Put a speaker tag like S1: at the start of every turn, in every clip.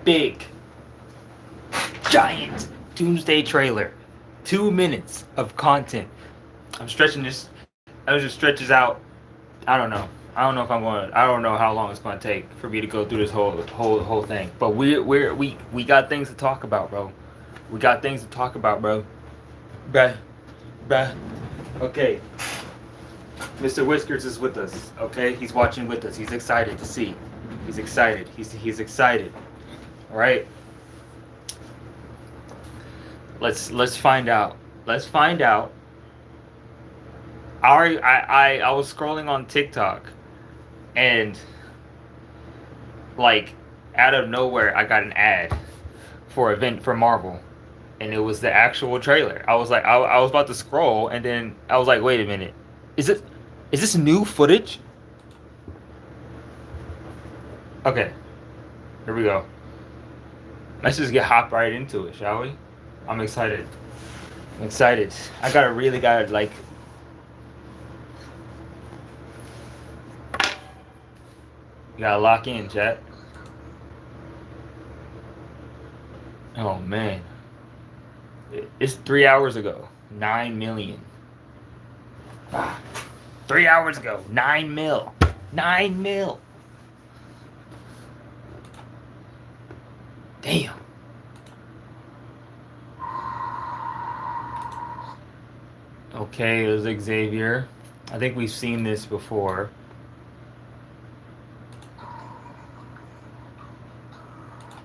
S1: big, giant Doomsday trailer. 2 minutes of content. I'm stretching this. It just stretches out. I don't know. I don't know if I'm going. I don't know how long it's going to take for me to go through this whole thing. But we got things to talk about, bro. We got things to talk about, bro. Bruh. Okay. Mr. Whiskers is with us. Okay, he's watching with us. He's excited to see. He's excited. He's excited. All right. Let's find out. Let's find out. I was scrolling on TikTok, and like out of nowhere, I got an ad for Marvel, and it was the actual trailer. I was like, I was about to scroll, and then I was like, wait a minute, is this new footage? Okay, here we go. Let's just hop right into it, shall we? I'm excited. I really gotta like. You gotta lock in, chat. Oh man, it's 3 hours ago. 9 million. 3 hours ago, 9 mil. 9 mil. Damn. Okay, it was Xavier. I think we've seen this before.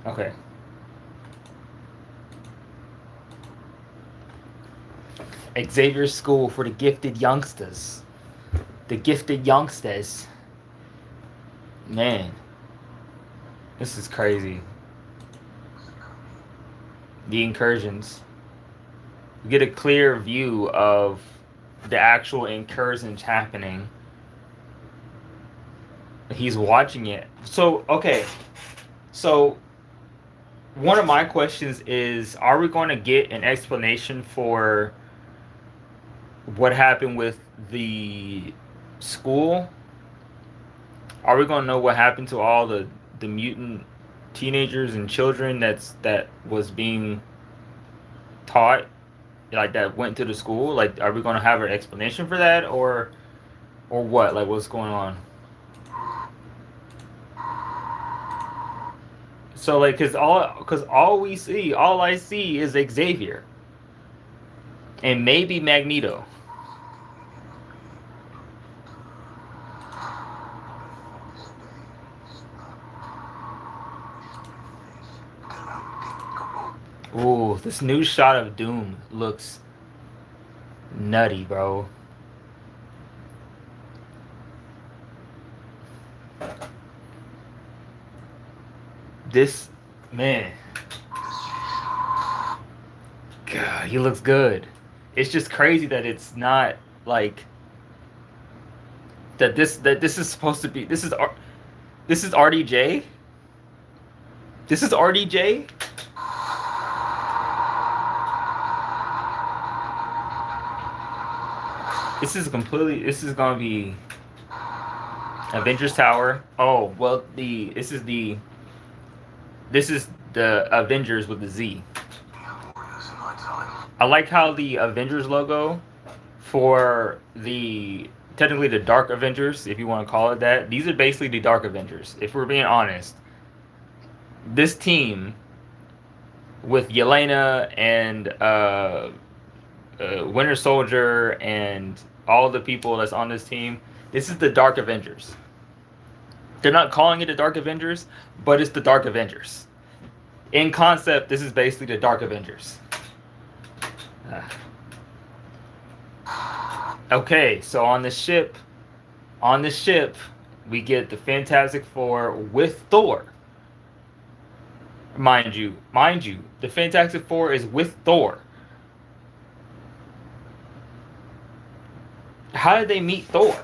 S1: Okay. Xavier's School for the Gifted Youngsters. The Gifted Youngsters. Man. This is crazy. The incursions. You get a clear view of the actual incursions happening. He's watching it. So, okay. So, one of my questions is, are we going to get an explanation for what happened with the school? Are we going to know what happened to all the mutant teenagers and children that was being taught, like that went to the school? Like, are we going to have an explanation for that, or what? Like, what's going on? So like, cause all I see is Xavier, and maybe Magneto. Ooh, this new shot of Doom looks nutty, bro. This man, God, he looks good. It's just crazy that it's not like that. This is supposed to be. This is RDJ. This is RDJ. This is completely. This is gonna be Avengers Tower. Oh well, this is the Avengers with the Z. I like how the Avengers logo for technically the Dark Avengers, if you want to call it that. These are basically the Dark Avengers. If we're being honest, this team with Yelena and Winter Soldier and all the people that's on this team, this is the Dark Avengers. They're not calling it the Dark Avengers, but it's the Dark Avengers. In concept, this is basically the Dark Avengers. Okay, so on the ship, we get the Fantastic Four with Thor. Mind you, the Fantastic Four is with Thor. How did they meet Thor?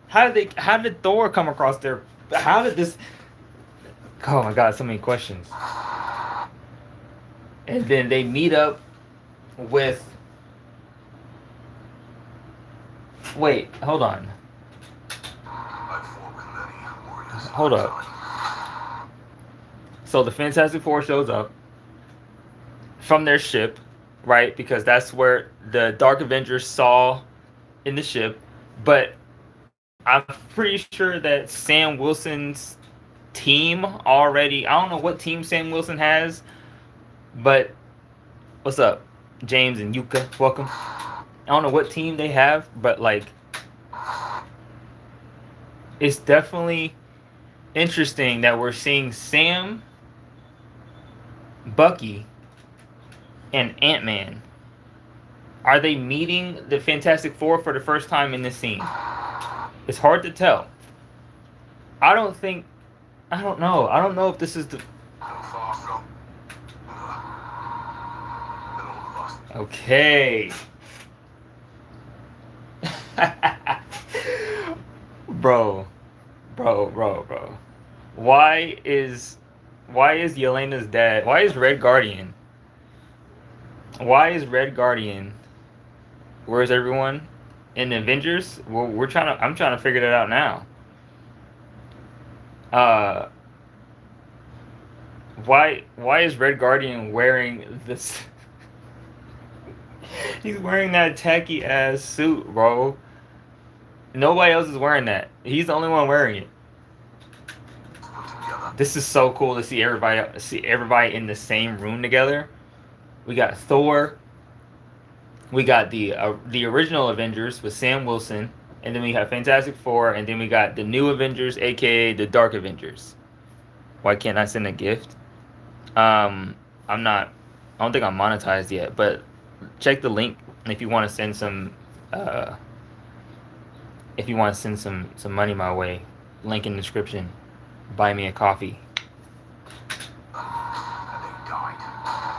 S1: How did Thor come across their? How did this? Oh my God, so many questions. And then they meet up with. Wait, hold on. Hold up. So the Fantastic Four shows up from their ship, right? Because that's where the Dark Avengers saw in the ship. But I'm pretty sure that Sam Wilson's team already. I don't know what team Sam Wilson has, but what's up, James and Yuka? Welcome. I don't know what team they have, but like, it's definitely interesting that we're seeing Sam, Bucky, and Ant-Man. Are they meeting the Fantastic Four for the first time in this scene? It's hard to tell. I don't know. I don't know if this is the... Okay. Bro. Why is Yelena's dad? Why is Red Guardian? Where's everyone? In the Avengers? Well, I'm trying to figure that out now. Why is Red Guardian wearing this? He's wearing that tacky ass suit, bro. Nobody else is wearing that. He's the only one wearing it. This is so cool to see everybody in the same room together. We got Thor. We got the original Avengers with Sam Wilson, and then we have Fantastic Four, and then we got the new Avengers, aka the Dark Avengers. Why can't I send a gift? I don't think I'm monetized yet, but check the link if you want to send some. If you want to send some money my way, link in the description. Buy me a coffee.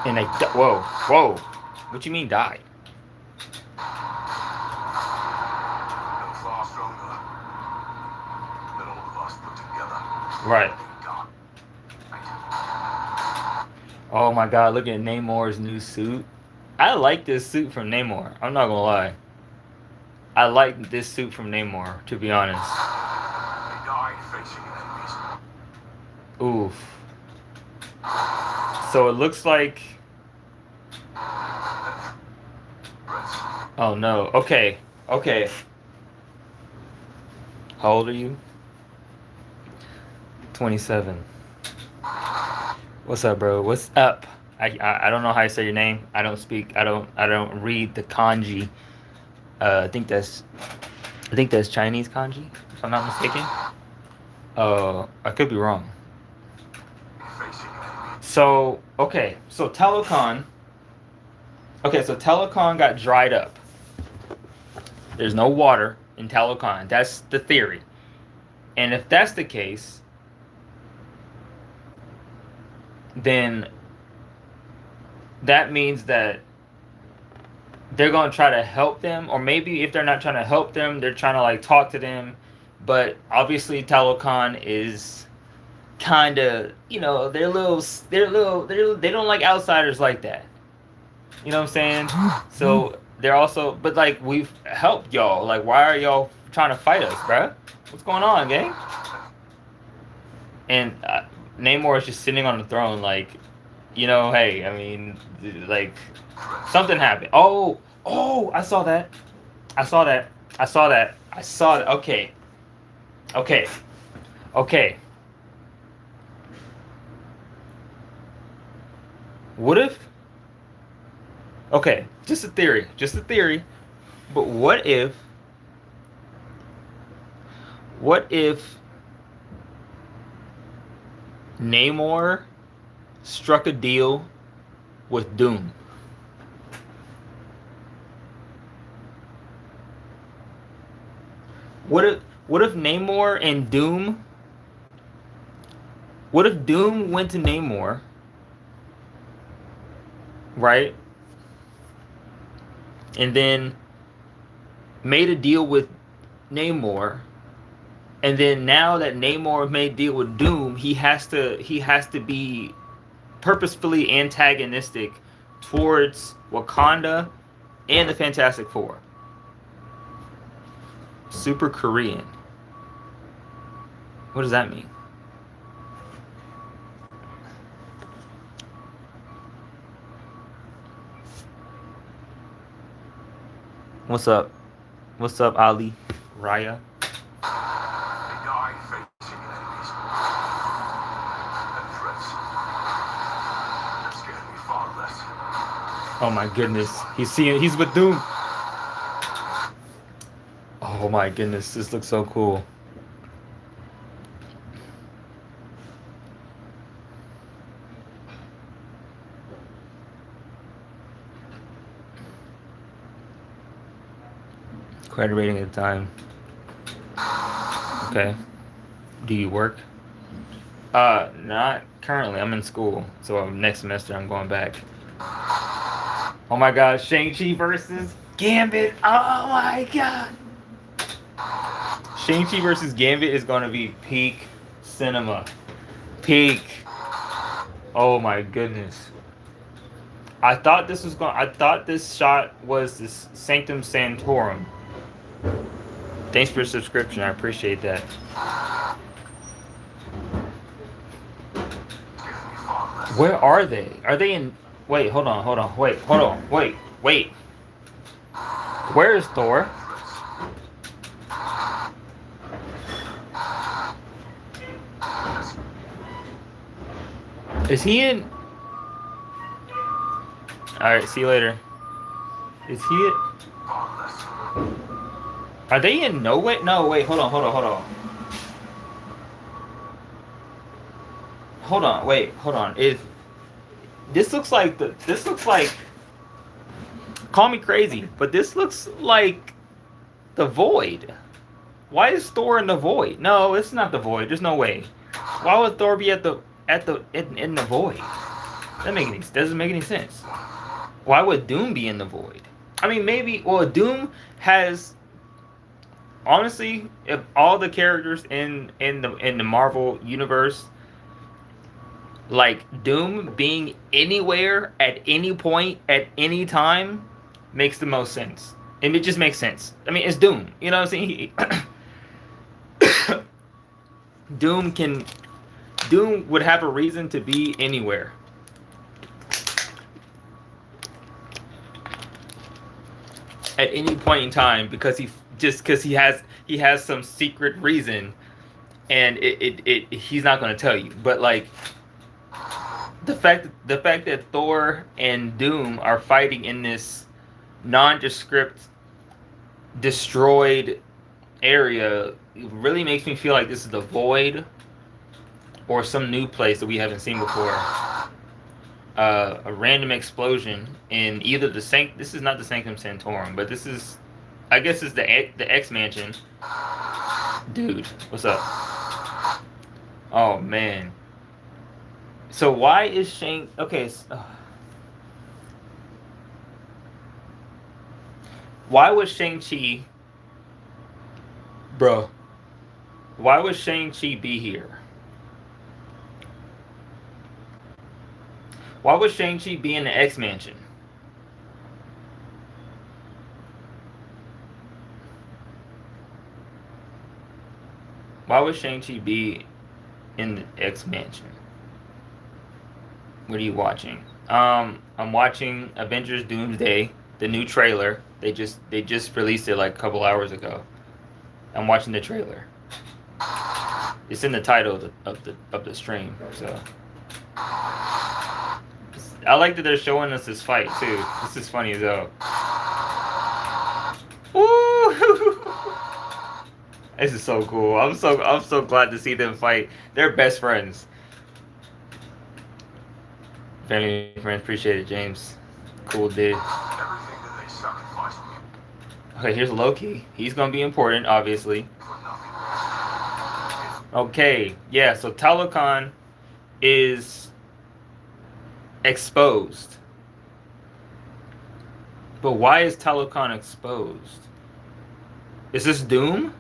S1: And they whoa. What you mean died? Right. Oh my God! Look at Namor's new suit. I like this suit from Namor. I'm not gonna lie. I like this suit from Namor, to be honest. Oof. So it looks like... Oh no. Okay. How old are you? 27. What's up, bro? What's up? I don't know how you say your name. I don't read the kanji. I think that's Chinese kanji, if I'm not mistaken. I could be wrong. So Telecon got dried up. There's no water in Telecon. That's the theory. And if that's the case, then that means that they're going to try to help them, or maybe if they're not trying to help them, they're trying to like talk to them. But obviously Telecon is kind of, they don't like outsiders like that. You know what I'm saying? So they're also, but like, we've helped y'all. Like, why are y'all trying to fight us, bruh? What's going on, gang? And Namor is just sitting on the throne, like, hey, I mean, like, something happened. Oh, I saw that. Okay. What if... Okay, just a theory. But what if Namor struck a deal with Doom? What if Namor and Doom... What if Doom went to Namor, right? And then made a deal with Namor, and then now that Namor made a deal with Doom, he has to be purposefully antagonistic towards Wakanda and the Fantastic Four. Super Korean. What does that mean? What's up? What's up, Ali? Raya? Oh my goodness. He's with Doom. Oh my goodness, this looks so cool. Credit rating at the time. Okay. Do you work? Not currently. I'm in school. So next semester I'm going back. Oh my god, Shang-Chi versus Gambit. Oh my god. Shang-Chi versus Gambit is going to be peak cinema. Peak. Oh my goodness. I thought this shot was this Sanctum Sanctorum. Thanks for your subscription. I appreciate that. Where are they? Are they in... Wait, hold on. Wait. Where is Thor? Is he in... Alright, see you later. Is he in... Are they in No Way? No, wait, hold on. Hold on. This looks like call me crazy, but this looks like the Void. Why is Thor in the Void? No, it's not the Void. There's no way. Why would Thor be in the Void? Doesn't make any sense. Why would Doom be in the Void? I mean, maybe. Well, Doom has. Honestly, if all the characters in the Marvel universe, like Doom being anywhere at any point at any time, makes the most sense, and it just makes sense. I mean, it's Doom. You know what I'm saying? Doom would have a reason to be anywhere. At any point in time, because he has some secret reason, and he's not going to tell you. But like the fact that Thor and Doom are fighting in this nondescript, destroyed area really makes me feel like this is the Void or some new place that we haven't seen before. A random explosion in either this is not the Sanctum Sanctorum, but this is, I guess it's the X Mansion. Dude, what's up? Oh man. So why is why would Shang-Chi, bro? Why would Shang-Chi be here? Why would Shang-Chi be in the X Mansion? Why would Shang-Chi be in the X Mansion? What are you watching? I'm watching Avengers Doomsday, the new trailer. They just released it like a couple hours ago. I'm watching the trailer. It's in the title of the stream, so. I like that they're showing us this fight too. This is funny as hell. Woo! This is so cool. I'm so glad to see them fight. They're best friends. Family friends, appreciate it, James. Cool dude. Okay, here's Loki. He's gonna be important, obviously. Okay, yeah. So Talokan is exposed. But why is Talokan exposed? Is this Doom?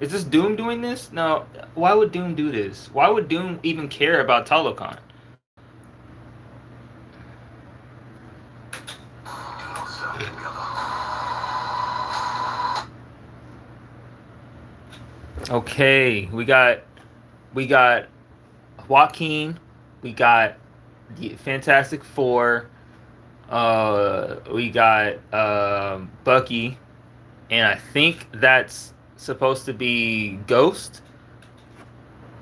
S1: Is this Doom doing this? No. Why would Doom do this? Why would Doom even care about Talokan? Okay, we got Joaquin, we got the Fantastic Four, we got Bucky, And I think that's supposed to be Ghost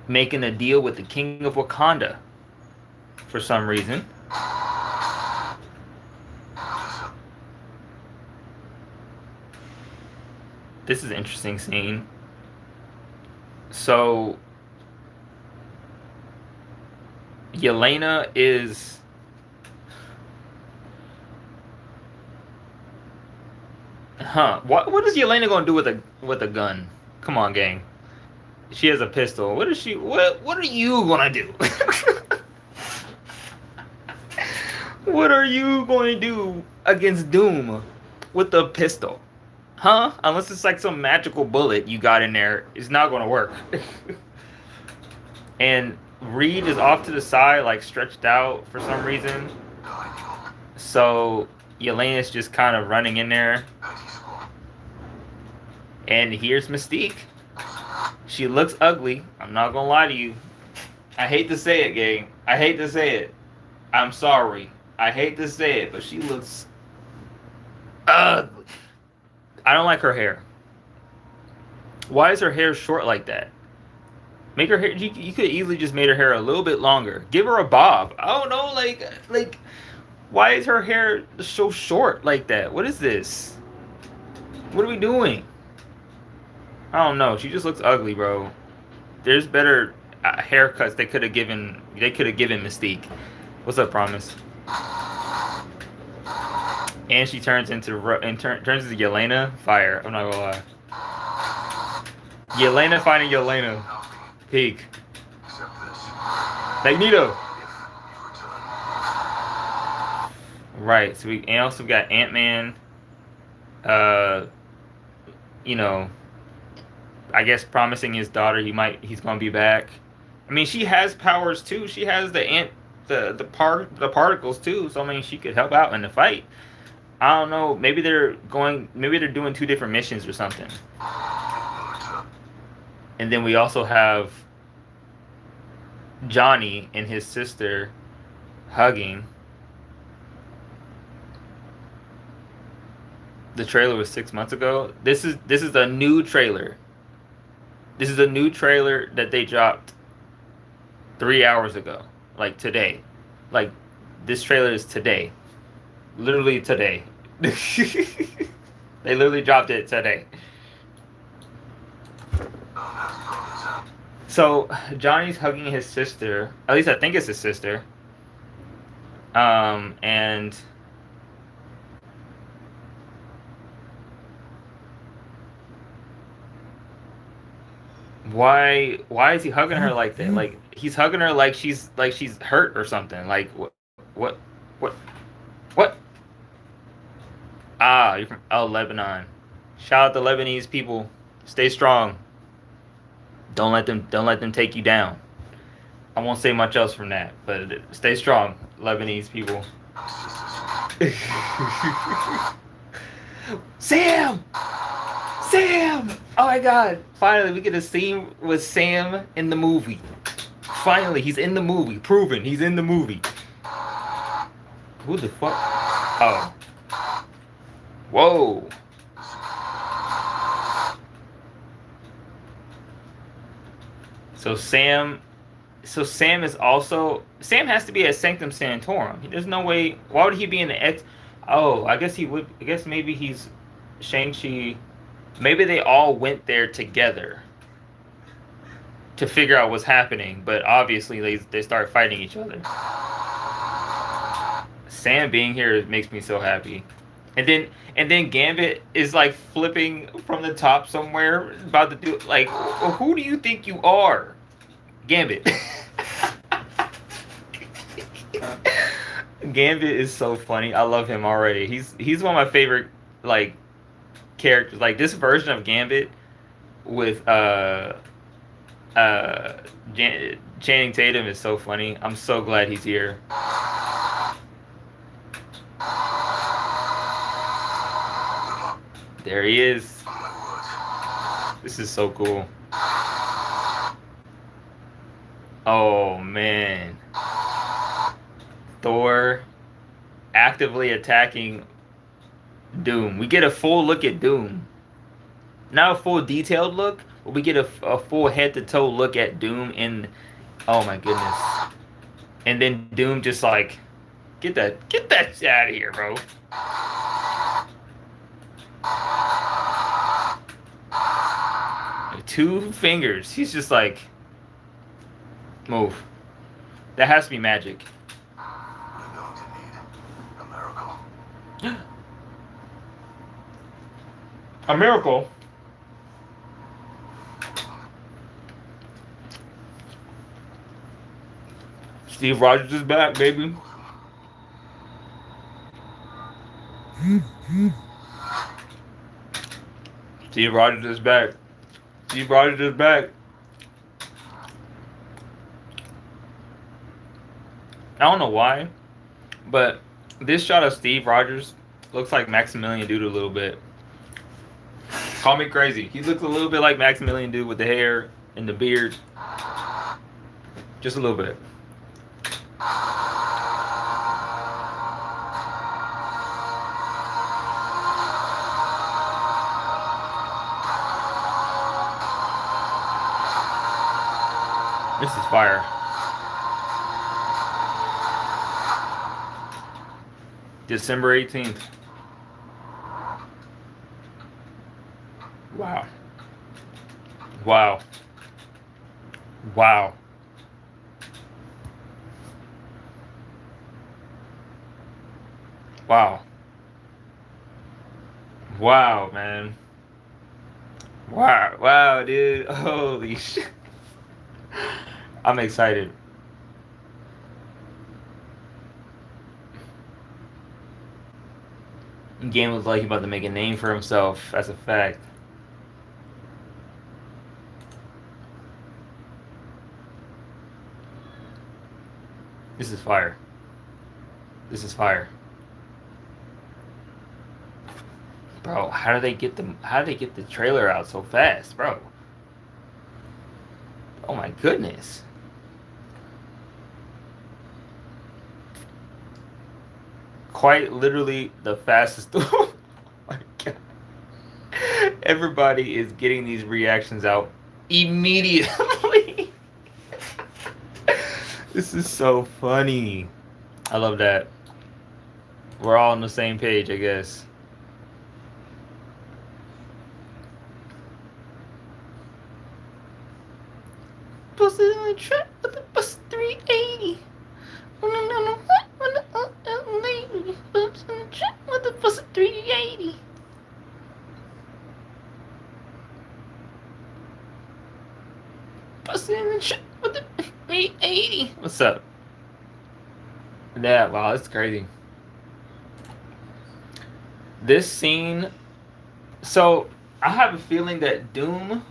S1: making a deal with the King of Wakanda for some reason. This is an interesting scene. So Yelena is what is Yelena gonna do with a gun? Come on, gang. She has a pistol. What are you gonna do? What are you going to do against Doom with a pistol? Huh? Unless it's like some magical bullet you got in there, it's not gonna work. And Reed is off to the side, like stretched out for some reason. So Yelena's just kind of running in there. And here's Mystique. She looks ugly. I'm not gonna lie to you. I hate to say it, gang. I hate to say it. I'm sorry. I hate to say it, but she looks ugly. I don't like her hair. Why is her hair short like that? Make her hair. You could easily just made her hair a little bit longer. Give her a bob. I don't know, like, why is her hair so short like that? What is this? What are we doing? I don't know. She just looks ugly, bro. There's better haircuts they could have given. They could have given Mystique. What's up, Promise? And she turns into Yelena. Fire. I'm not gonna lie. Yelena finding Yelena. Peak. Magneto. Right. So we also got Ant-Man. You know, I guess promising his daughter he's gonna be back. I mean, she has powers too. She has the particles too. So I mean, she could help out in the fight. I don't know. Maybe they're doing two different missions or something. And then we also have Johnny and his sister hugging. The trailer was 6 months ago. This is a new trailer. This is a new trailer that they dropped 3 hours ago. Like today. Like this trailer is today. Literally today. They literally dropped it today. So Johnny's hugging his sister. At least I think it's his sister. And why is he hugging her like that? Like he's hugging her like she's hurt or something. Like what? Ah, you're from Lebanon. Shout out to Lebanese people. Stay strong. Don't let them take you down. I won't say much else from that, but stay strong, Lebanese people. Sam! Oh my God! Finally, we get a scene with Sam in the movie. Finally, he's in the movie. Proven, he's in the movie. Who the fuck? Oh. Whoa. So Sam is also... Sam has to be at Sanctum Sanctorum. There's no way... Why would he be in the X... Oh, I guess he would... I guess maybe he's... Shang-Chi... Maybe they all went there together to figure out what's happening, but obviously they start fighting each other. Sam being here makes me so happy. And then Gambit is like flipping from the top somewhere, about to do like, who do you think you are, Gambit? Gambit is so funny. I love him already. He's one of my favorite like characters. Like this version of Gambit with Channing Tatum is so funny. I'm so glad he's here. There he is. This is so cool. Oh man. Thor actively attacking Doom. We get a full look at Doom. not a full detailed look, but we get a full head to toe look at Doom in. Oh my goodness! And then Doom just like, get that shit out of here, bro. Like, 2 fingers. He's just like, move. That has to be magic.
S2: You're going to need a miracle.
S1: A miracle. Steve Rogers is back, baby. Steve Rogers is back. Steve Rogers is back. I don't know why, but this shot of Steve Rogers looks like Maximilian Dude a little bit. Call me crazy. He looks a little bit like Maximilian Dude with the hair and the beard. Just a little bit. This is fire. December 18th. Wow. Wow. Wow. Wow. Wow, man. Wow. Wow, dude. Holy shit. I'm excited. Game was like he about to make a name for himself. That's a fact. This is fire. This is fire. Bro, how do they get the trailer out so fast, bro? Oh my goodness. Quite literally the fastest. Oh my god. Everybody is getting these reactions out immediately. This is so funny. I love that. We're all on the same page, I guess. Busted in the trap with the bus 380. Oops, in the trap with the bus 380. Busted in the trap with the 380. What's up? Yeah, wow, that's crazy. This scene. So, I have a feeling that Doom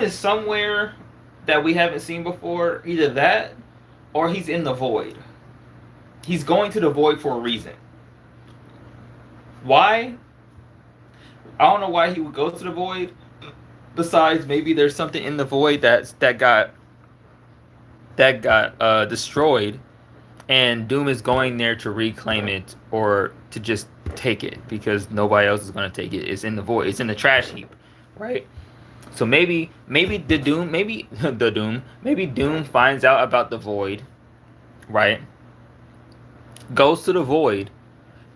S1: is somewhere that we haven't seen before. Either that or he's in the void. He's going to the void for a reason. Why? I don't know why he would go to the void. Besides, maybe there's something in the void that got destroyed, and Doom is going there to reclaim it or to just take it because nobody else is going to take it. It's in the void. It's in the trash heap, right? So maybe Doom finds out about the void, right? Goes to the void.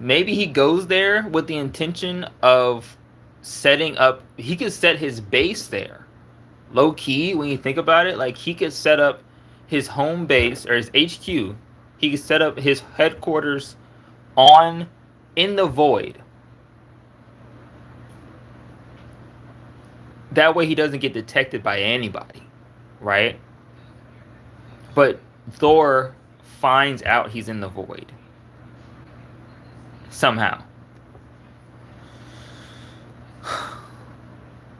S1: Maybe he goes there with the intention of setting up. He could set his base there, low key. When you think about it, like he could set up his home base or his HQ. He could set up his headquarters in the void. That way he doesn't get detected by anybody, right? But Thor finds out he's in the void. Somehow.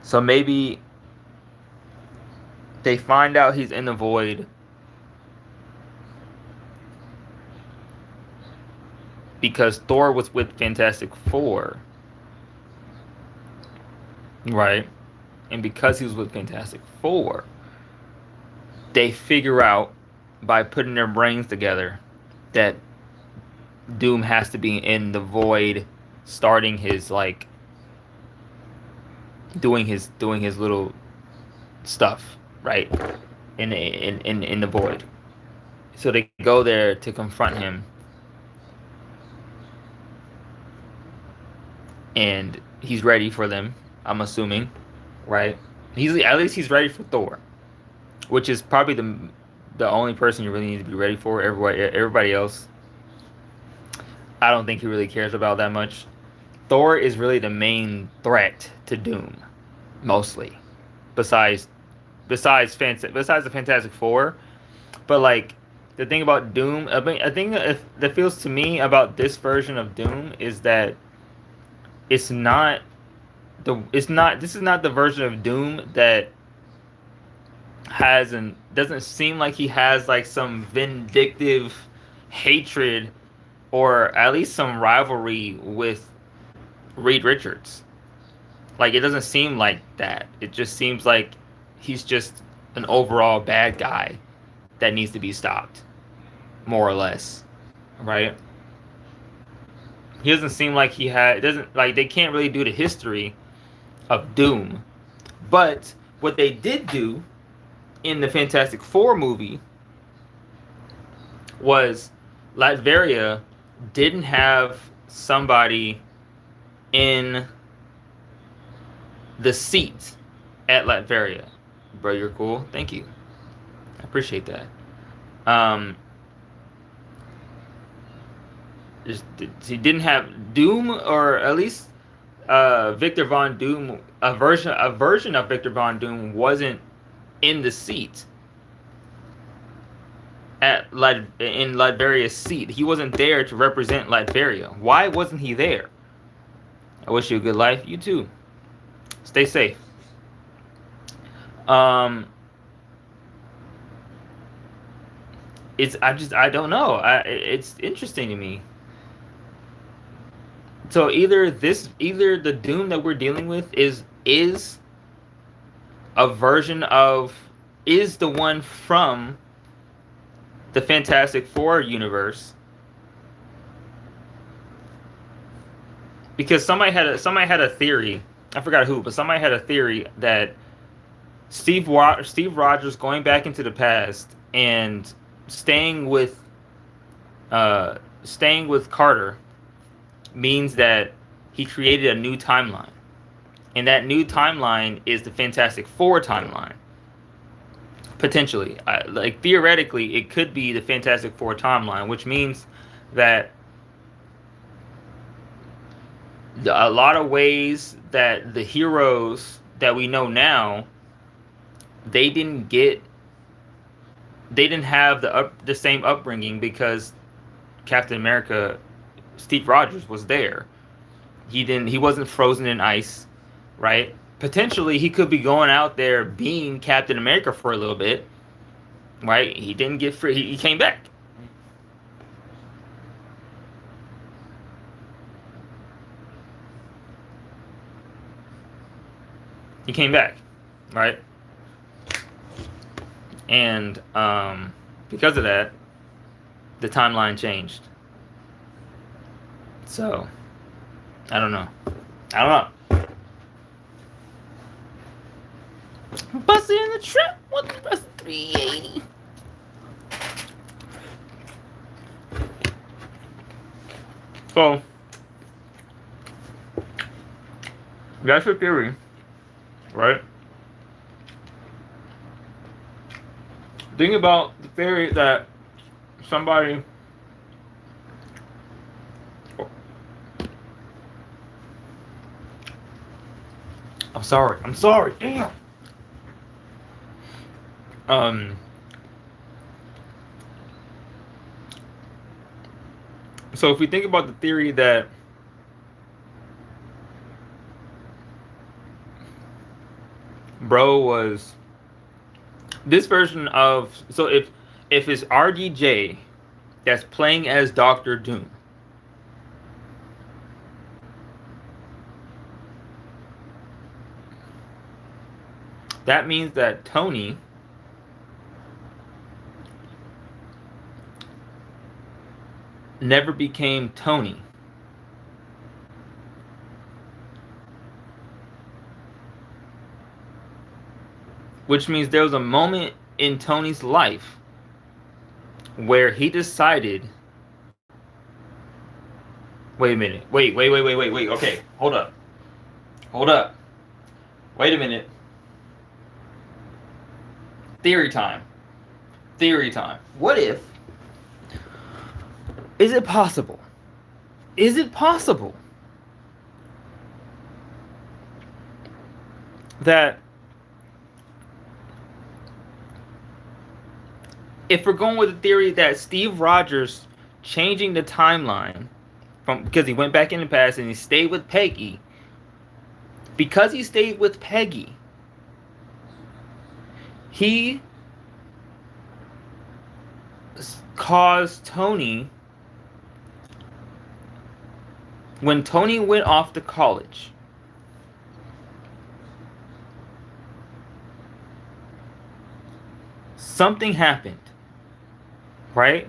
S1: So maybe they find out he's in the void because Thor was with Fantastic Four. Right? And because he was with Fantastic Four, they figure out by putting their brains together that Doom has to be in the void starting his like doing his little stuff, right? In the void. So they go there to confront him, and he's ready for them. I'm assuming, right? He's at least he's ready for Thor, which is probably the only person you really need to be ready for. Everybody else, I don't think he really cares about that much. Thor is really the main threat to Doom, mostly. Besides besides the Fantastic Four, but like the thing about Doom, I think that feels to me about this version of Doom is that it's not this is not the version of Doom that doesn't seem like he has like some vindictive hatred or at least some rivalry with Reed Richards. Like it doesn't seem like that. It just seems like he's just an overall bad guy that needs to be stopped, more or less, right? He doesn't seem like he had. It doesn't like they can't really do the history of Doom, but what they did do in the Fantastic Four movie was Latveria didn't have somebody in the seat at Latveria. Bro, you're cool. Thank you. I appreciate that. He didn't have Doom, or at least Victor Von Doom. A version of Victor Von Doom wasn't in the seat in Latveria's seat. He wasn't there to represent Latveria. Why wasn't he there? I wish you a good life. You too. Stay safe. I don't know. It's interesting to me. So either the Doom that we're dealing with is a version of is the one from the Fantastic Four universe, because somebody had a theory. I forgot who, but somebody had a theory that Steve Rogers going back into the past and staying with Carter means that he created a new timeline, and that new timeline is the Fantastic Four timeline. Potentially, like theoretically, it could be the Fantastic Four timeline, which means that a lot of ways that the heroes that we know now, they didn't have the same upbringing, because Captain America, Steve Rogers, was there. He wasn't frozen in ice, right? Potentially he could be going out there being Captain America for a little bit, right? He didn't get free. He came back. He came back, right? And because of that, the timeline changed. So, I don't know. Busted in the trap. What the rest? 380. So, that's the theory, right? Think about the theory that somebody. I'm sorry. Damn. So if we think about the theory that bro was this version of, so if it's RDJ that's playing as Doctor Doom, that means that Tony never became Tony. which means there was a moment in Tony's life where he decided, wait a minute, wait, okay, hold up, wait a minute, theory time, what if, is it possible that if we're going with the theory that Steve Rogers changing the timeline from, because he went back in the past and he stayed with Peggy, because he stayed with Peggy, he caused Tony, when Tony went off to college, something happened, right?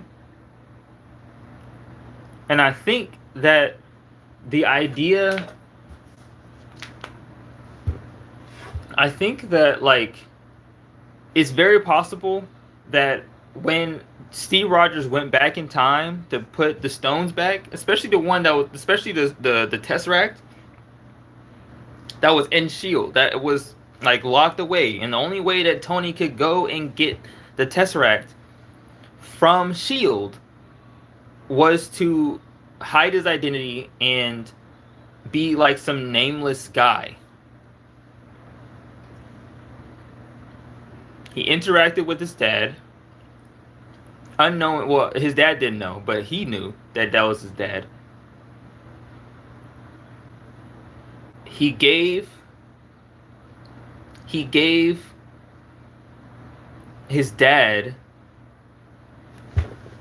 S1: And I think that the idea, I think that, like, it's very possible that when Steve Rogers went back in time to put the stones back, especially the one that was, especially the Tesseract that was in Shield, that was like locked away, and the only way that Tony could go and get the Tesseract from Shield was to hide his identity and be like some nameless guy. He interacted with his dad, unknown. Well, his dad didn't know, but he knew that that was his dad. He gave his dad.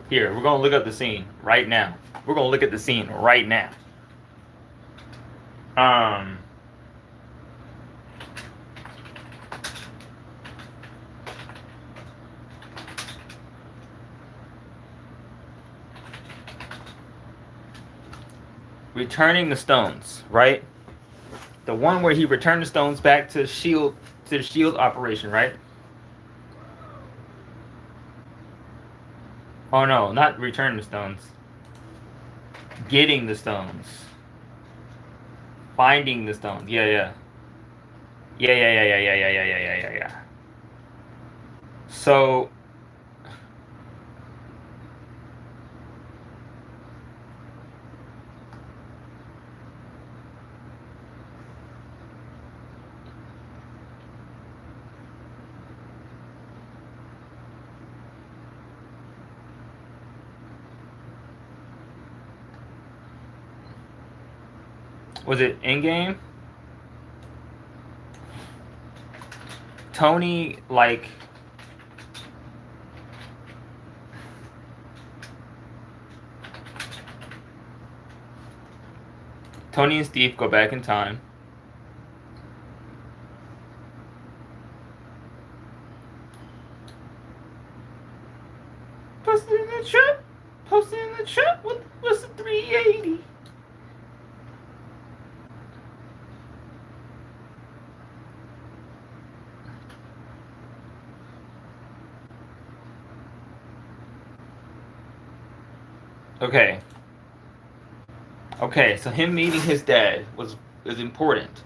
S1: Here, we're gonna look up the scene right now. We're gonna look at the scene right now. Returning the stones, right? The one where he returned the stones back to Shield, to the Shield operation, right? Oh no, not returning the stones. Getting the stones. Finding the stones. Yeah. So was it in-game? Tony, like, Tony and Steve go back in time. Posted in the trap, what's the 380? Okay, so him meeting his dad is important.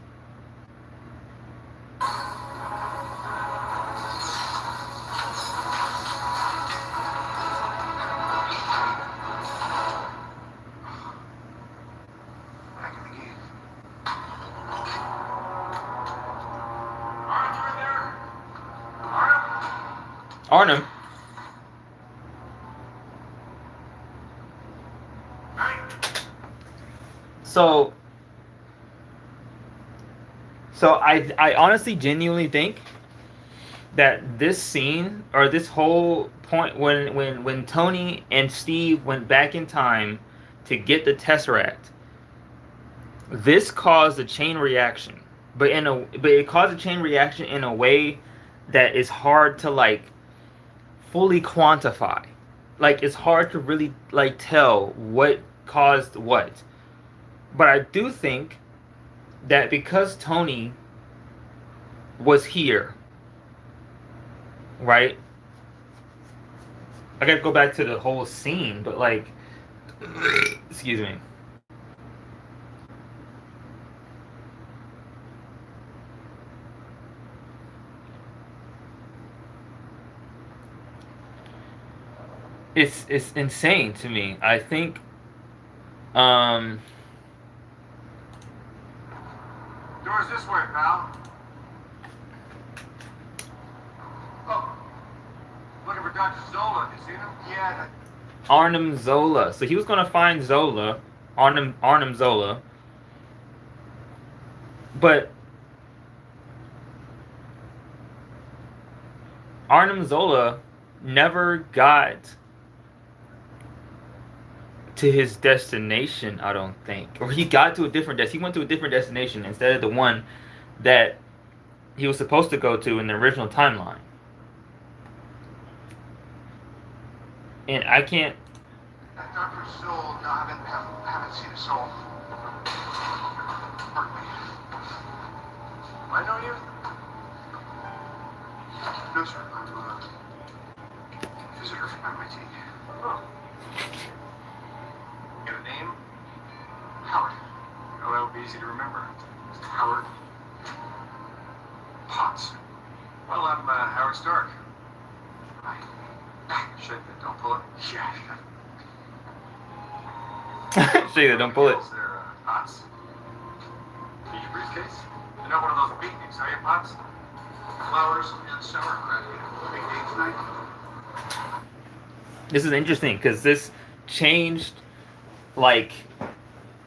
S1: Arnhem. So I honestly genuinely think that this scene, or this whole point when Tony and Steve went back in time to get the Tesseract, this caused a chain reaction. But it caused a chain reaction in a way that is hard to, like, fully quantify. Like, it's hard to really, like, tell what caused what. But I do think that because Tony was here right? I gotta go back to the whole scene, but like, excuse me. It's insane to me. I think, um,
S2: Doors this way, pal. Oh, looking for Dr. Zola. You seen him? Yeah.
S1: Arnim Zola. So he was gonna find Zola, Arnim Zola, but Arnim Zola never got to his destination, I don't think. Or he got to a different he went to a different destination instead of the one that he was supposed to go to in the original timeline. And I can't.
S2: Dr. Soul, no, haven't seen a soul. Pardon me. I know you? No, sir. I'm a visitor from MIT. Oh. You have a name? Howard. Oh, that would be easy to remember. Howard Potts. Well, I'm Howard Stark. Right. Shit, don't pull it. Yeah.
S1: Show that, don't pull it.
S2: There, Potts. Need your briefcase? You're not one of those beatniks, are you, Potts? Flowers and sauerkraut. Big day tonight.
S1: This is interesting because this changed, like,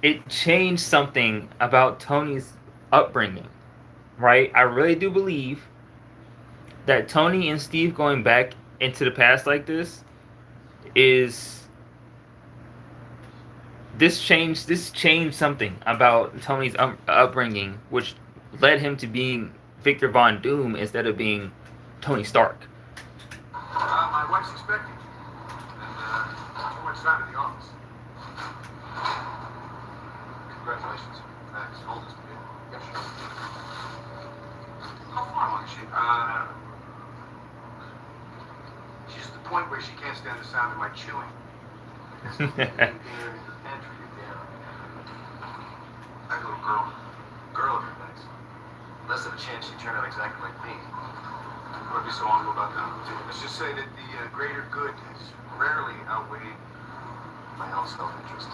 S1: it changed something about Tony's upbringing, right? I really do believe that Tony and Steve going back into the past like this is this changed something about Tony's upbringing, which led him to being Victor Von Doom instead of being Tony Stark.
S2: My wife's expecting. And too much time in the office. Congratulations. Thanks. Hold this to you. Yep, sure. How far along is she? I don't know. She's at the point where she can't stand the sound of my chewing. That little girl of her thanks. Less of a chance she'd turn out exactly like me. What would be so honorable about that? Let's just say that the greater good has rarely outweighed my own self-interest.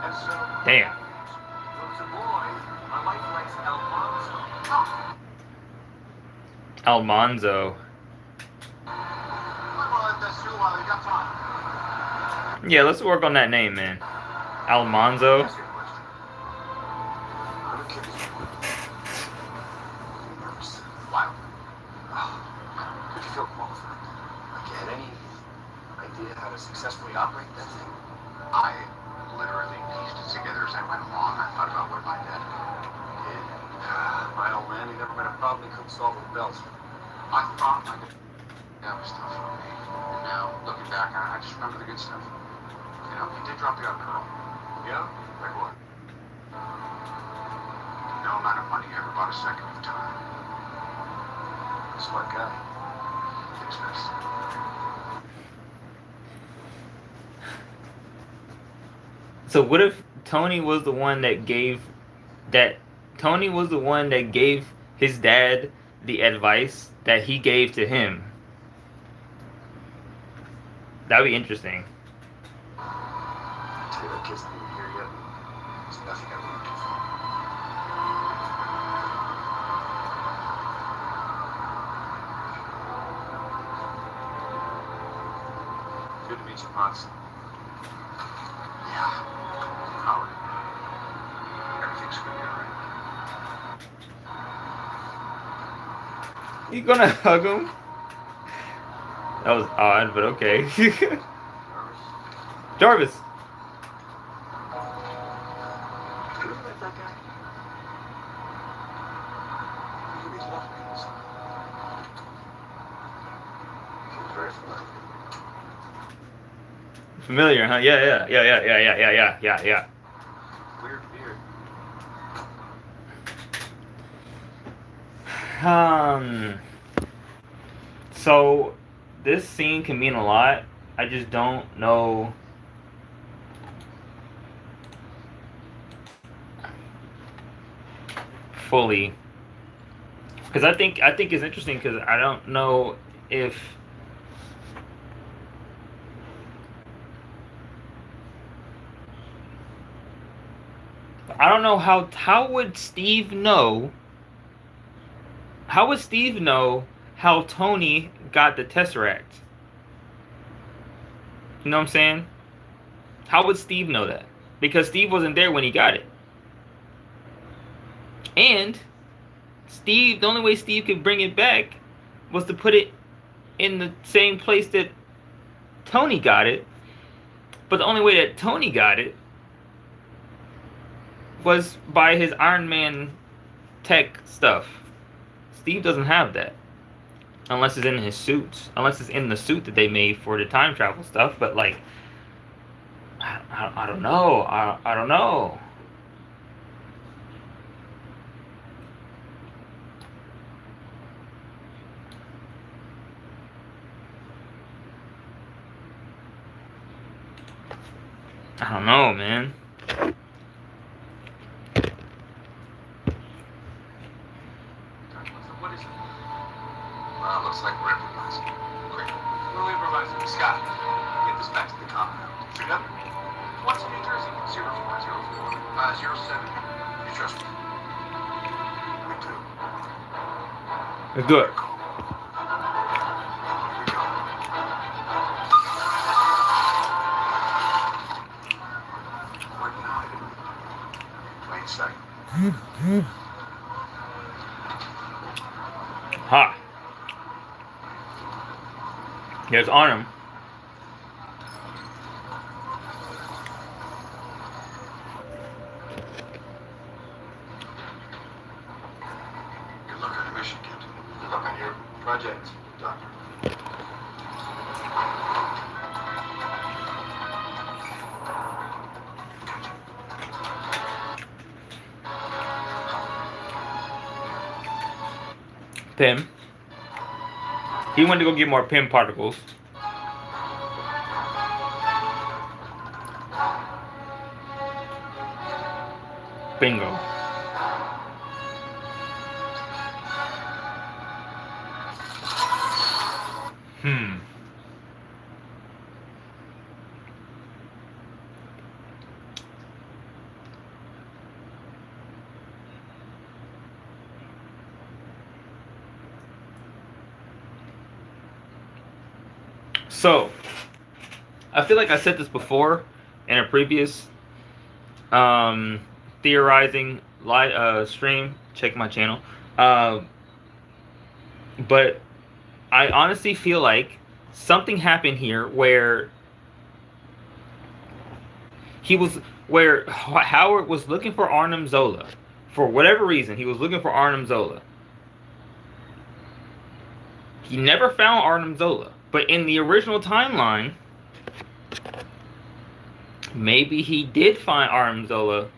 S2: And so...
S1: Damn.
S2: Well, it's a boy. My wife likes Alfonso.
S1: Almanzo. Yeah, let's work on that name, man. Almanzo.
S2: Ask you a question. I'm a kid. Nervous. Wild. Did you feel qualified? Like you had any idea how to successfully operate that thing? I literally pieced it together as I went along. I thought about what my dad did. My old man, he never met a problem he couldn't solve with bells. I thought my dad was tough on me. And now, looking back, I just remember the good stuff. You know, he did drop the odd pearl. Yeah? Like what? No amount of money ever bought a second of time. Smart guy. Thinks best.
S1: So what if Tony was the one that gave his dad the advice that he gave to him? That'd be interesting.
S2: Tell you that kid's not even here yet. There's nothing I wouldn't do for him. Good to meet you, Potts. Yeah. Howard. Everything's gonna be alright.
S1: You gonna hug him? That was odd, but okay. Jarvis.
S2: You like that guy? He means nothing to us. Seems very familiar.
S1: Familiar, huh? Yeah.
S2: Weird beard.
S1: So this scene can mean a lot. I just don't know. Fully, because I think it's interesting because I don't know if I don't know how would Steve know how Tony got the Tesseract. You know what I'm saying? How would Steve know that? Because Steve wasn't there when he got it. And Steve, the only way Steve could bring it back was to put it in the same place that Tony got it. But the only way that Tony got it was by his Iron Man tech stuff. Steve doesn't have that. Unless it's in his suits. Unless it's in the suit that they made for the time travel stuff. But like, I don't know. I don't know. I don't know, man.
S2: What is it? Looks like we're improvising. Great. We'll improvise. Scott, get this back to the compound. Straight up. What's New Jersey? 0404. 07. You trust me? Me too.
S1: Let's do it. Ha. There's Arnhem.
S2: Good luck on your mission, Captain. Good luck on your project, Doctor.
S1: Pym. He went to go get more Pym particles. Bingo. So, I feel like I said this before in a previous theorizing live stream. Check my channel. But I honestly feel like something happened here where Howard was looking for Arnim Zola. For whatever reason, he was looking for Arnim Zola. He never found Arnim Zola. But in the original timeline, maybe he did find Arnim Zola.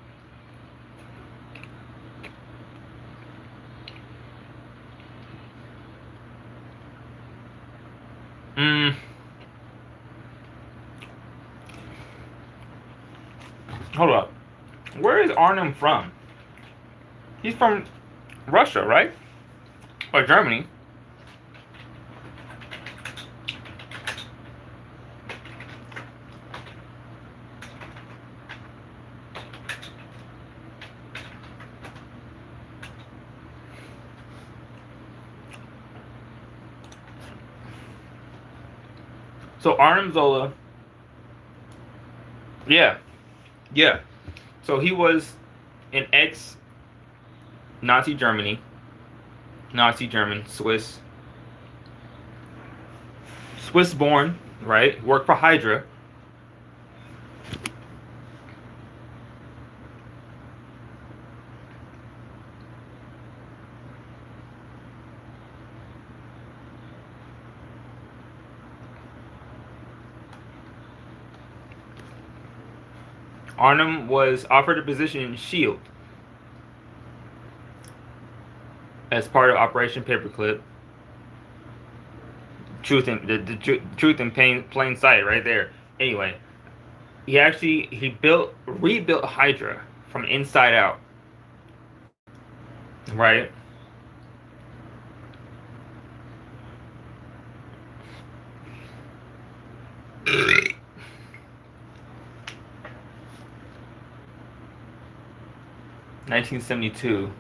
S1: Hold up. Where is Arnim from? He's from Russia, right? Or Germany. So Arnim Zola, yeah. So he was in ex-Nazi Germany, Nazi German, Swiss born, right? Worked for Hydra. Arnim was offered a position in S.H.I.E.L.D. as part of Operation Paperclip. truth in plain sight, right there. Anyway, he rebuilt Hydra from inside out, right? (1972).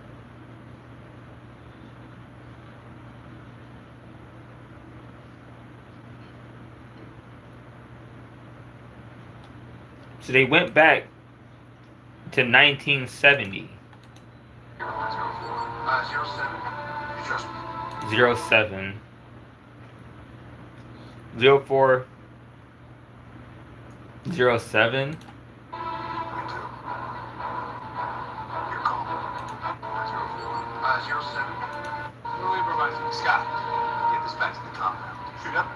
S1: So they went back to 1970. 07. 04. 07.
S2: Scott, get this back to the compound. Shoot up.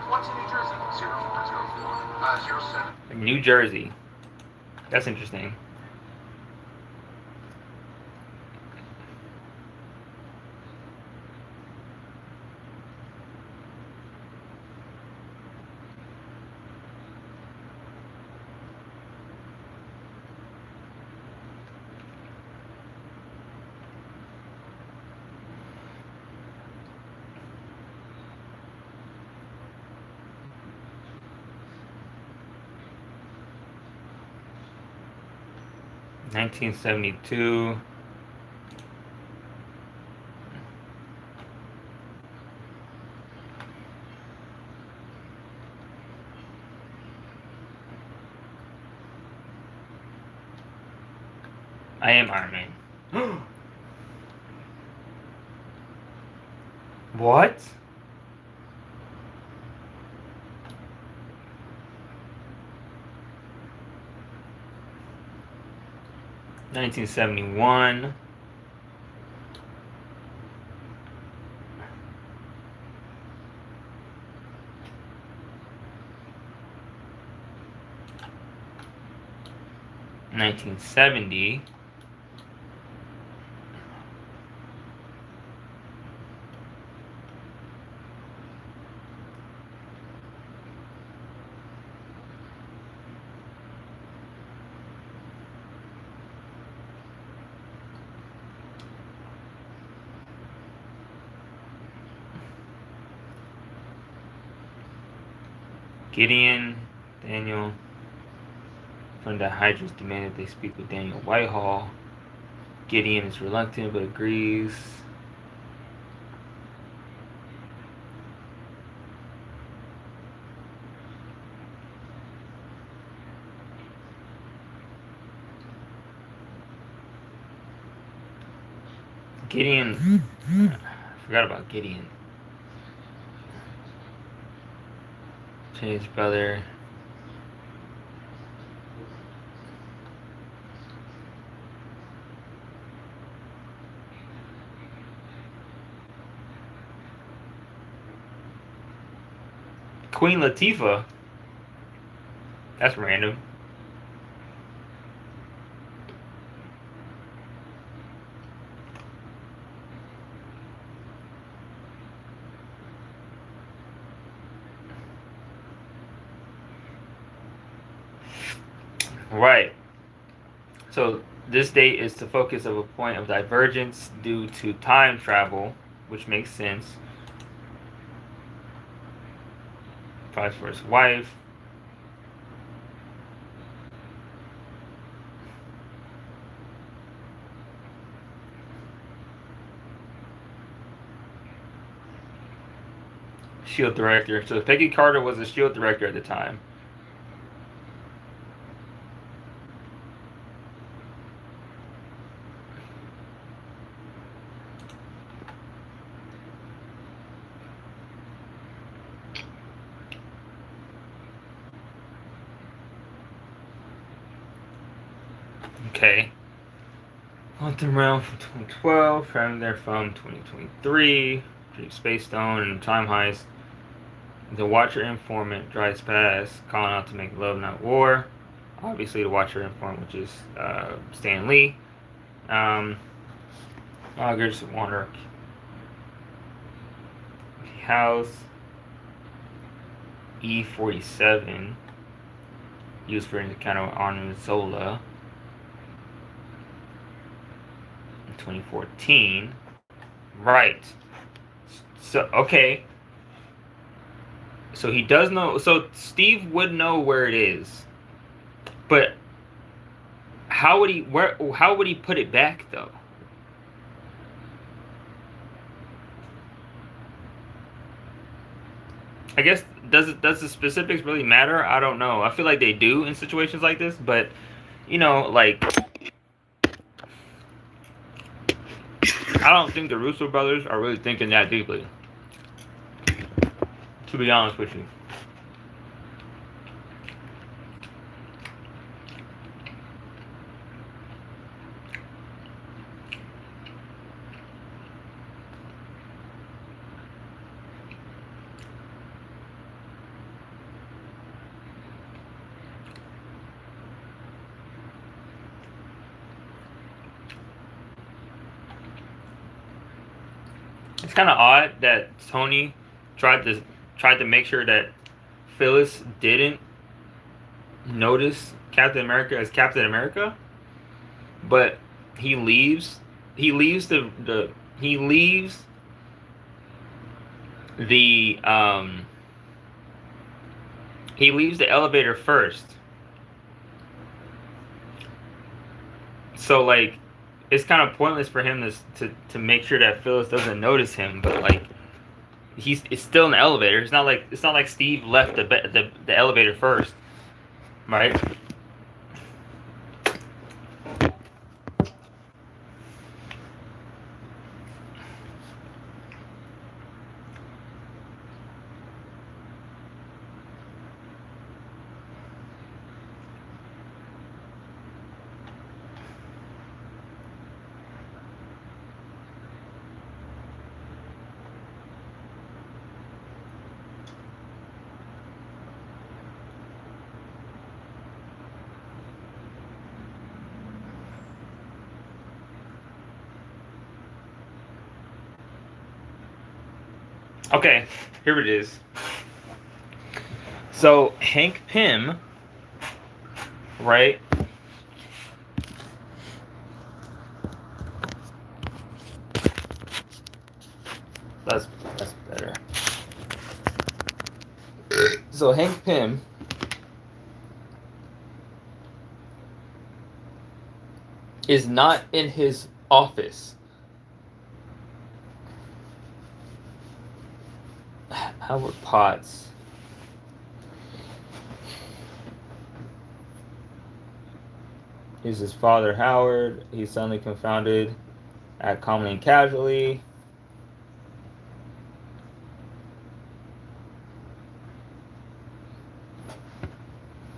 S2: What's in New Jersey? 0404. 07.
S1: New Jersey. That's interesting. (1972). I am Iron Man. What? (1971). (1970). Gideon, Daniel from the Hydras demanded they speak with Daniel Whitehall. Gideon is reluctant but agrees. Gideon, I forgot about Gideon. His brother. Queen Latifah. That's random. Right. So this date is the focus of a point of divergence due to time travel, which makes sense. Fights for his wife. Shield director. So Peggy Carter was the Shield director at the time. Okay. Hunt them around from 2012, found there from 2023. Space Stone and Time Heist. The Watcher Informant drives past, calling out to make love, not war. Obviously, the Watcher Informant, which is Stan Lee. August Warner House. E-47 used for encounter with Arnim Zola in 2014. Right. So, okay. So he does know. So Steve would know where it is. But how would he put it back though? I guess does the specifics really matter? I don't know. I feel like they do in situations like this, but like I don't think the Russo brothers are really thinking that deeply. To be honest with you. It's kind of odd that Tony tried to make sure that Phyllis didn't notice Captain America as Captain America, but he leaves. He leaves he leaves the he leaves the elevator first. So like it's kind of pointless for him to make sure that Phyllis doesn't notice him, but like it's still in the elevator. It's not like Steve left the elevator first, right? Okay, here it is. So Hank Pym, right? That's better. So Hank Pym is not in his office. Howard Potts. He's his father, Howard. He's suddenly confounded at calmly and casually.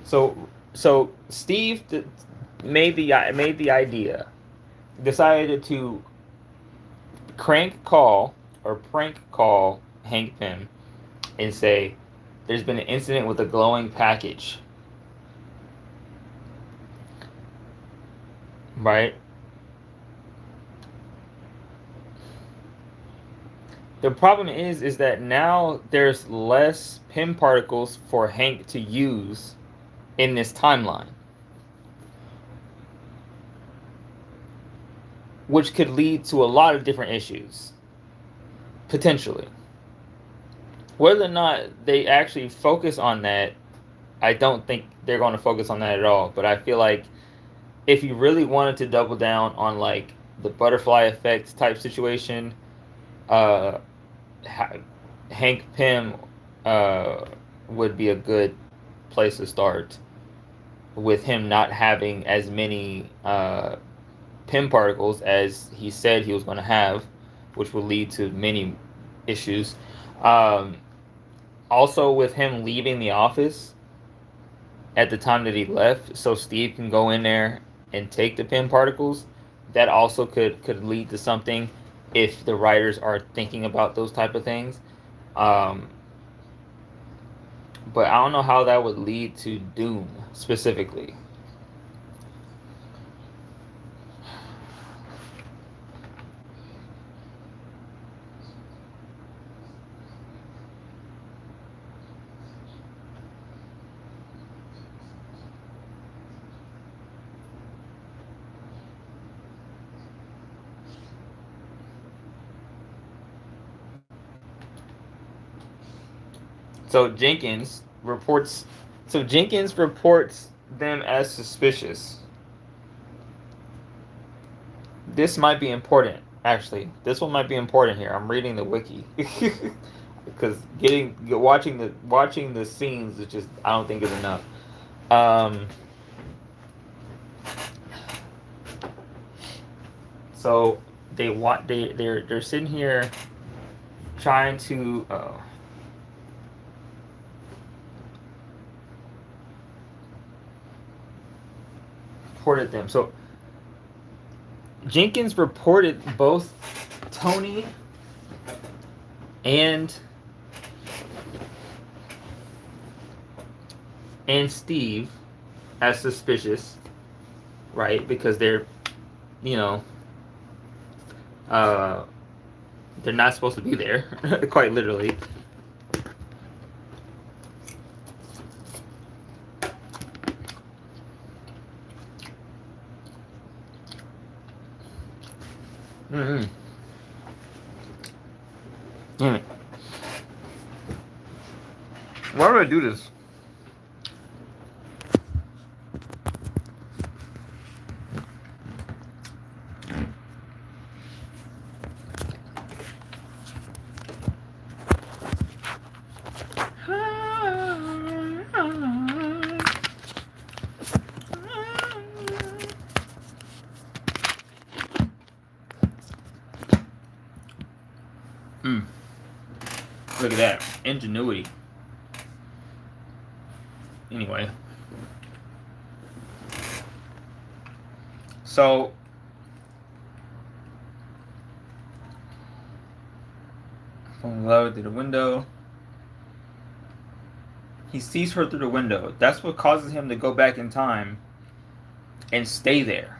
S1: So Steve made the idea, decided to prank call Hank Pym and say, "There's been an incident with a glowing package." Right? The problem is that now there's less Pym particles for Hank to use in this timeline, which could lead to a lot of different issues, potentially. Whether or not they actually focus on that, I don't think they're going to focus on that at all. But I feel like if you really wanted to double down on like the butterfly effect type situation, Hank Pym would be a good place to start, with him not having as many Pym particles as he said he was going to have, which will lead to many issues. Also, with him leaving the office at the time that he left, so Steve can go in there and take the Pym particles, that also could lead to something if the writers are thinking about those type of things. But I don't know how that would lead to Doom specifically. So Jenkins reports. So Jenkins reports them as suspicious. This might be important, actually. This one might be important here. I'm reading the wiki because watching the scenes is just, I don't think is enough. So they're sitting here trying to reported them. So Jenkins reported both Tony and Steve as suspicious, right? Because they're, you know, they're not supposed to be there, quite literally. Mm-hmm. Damn it. Why would I do this? Look at that. Ingenuity. Anyway. So from low through the window. He sees her through the window. That's what causes him to go back in time and stay there.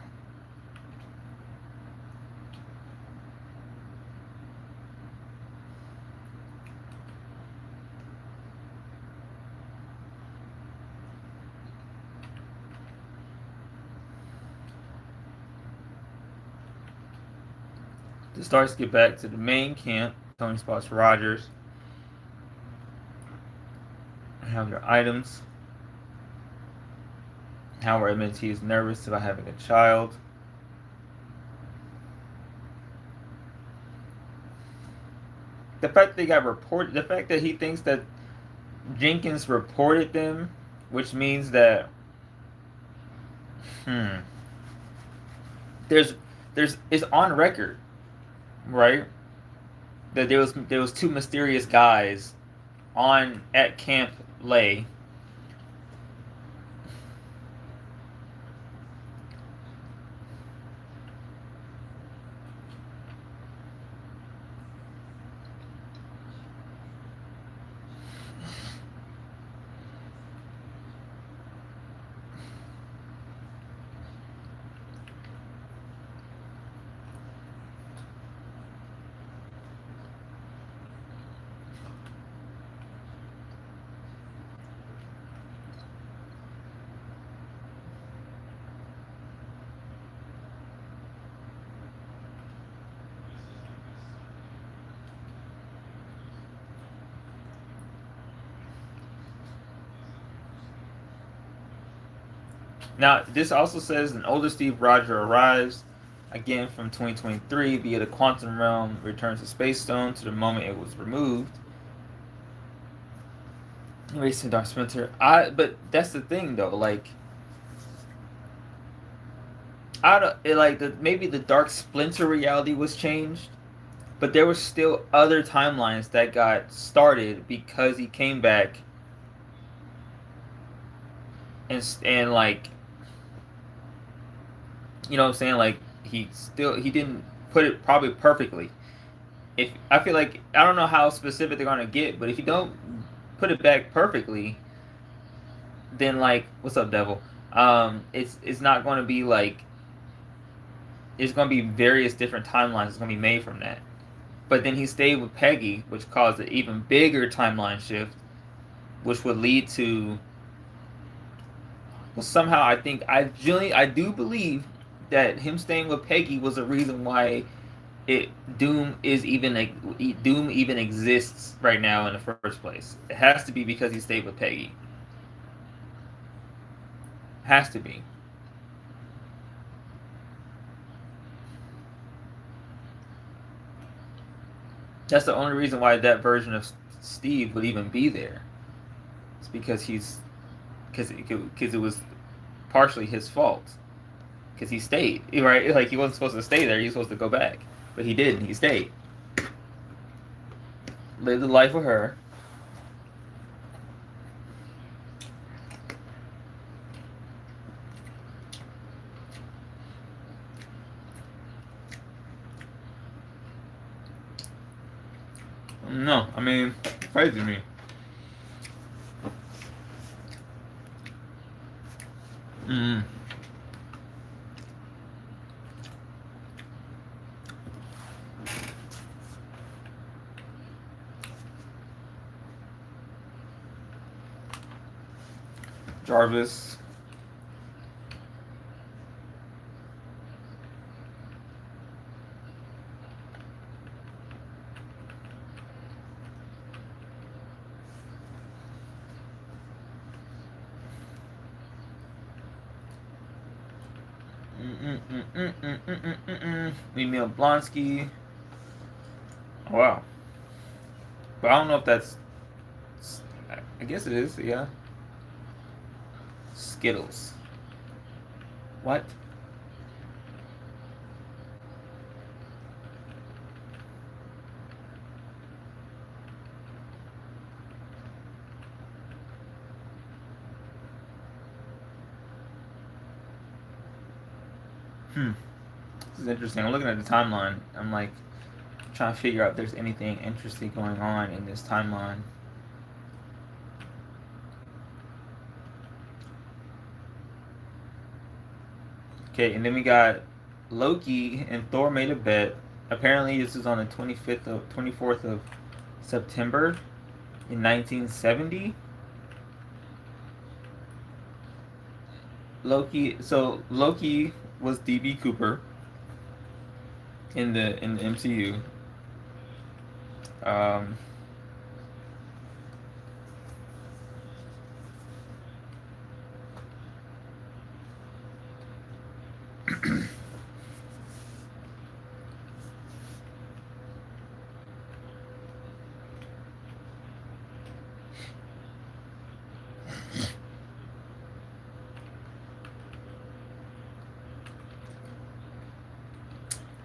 S1: The Starks get back to the main camp. Tony spots Rogers. Have their items. Howard admits he is nervous about having a child. The fact they got reported, the fact that he thinks that Jenkins reported them, which means that there's it's on record, right? That there was two mysterious guys at Camp Lay. Now, this also says an older Steve Rogers arrives again from 2023 via the quantum realm, returns the space stone to the moment it was removed. Racing Dark Splinter. But that's the thing though, like maybe the Dark Splinter reality was changed, but there were still other timelines that got started because he came back and like, you know what I'm saying? Like he didn't put it probably perfectly. If I feel like, I don't know how specific they're gonna get, but if you don't put it back perfectly, then like, what's up, devil? It's not going to be like, it's going to be various different timelines that's going to be made from that. But then he stayed with Peggy, which caused an even bigger timeline shift, which would lead to, well, somehow I do believe that him staying with Peggy was a reason why it Doom even exists right now in the first place. It has to be because he stayed with Peggy. Has to be. That's the only reason why that version of Steve would even be there. It's because it was partially his fault. Because he stayed, right? Like he wasn't supposed to stay there. He was supposed to go back, but he didn't. He stayed, lived a life with her. No, I mean, crazy to me. Mm. Jarvis. Emil Blonsky. Oh, wow. But I don't know if that's. I guess it is, yeah. Skittles. What? This is interesting. I'm looking at the timeline. I'm like trying to figure out if there's anything interesting going on in this timeline. Okay, and then we got Loki and Thor made a bet. Apparently, this is on the 24th of September in 1970. Loki was DB Cooper in the MCU. Um,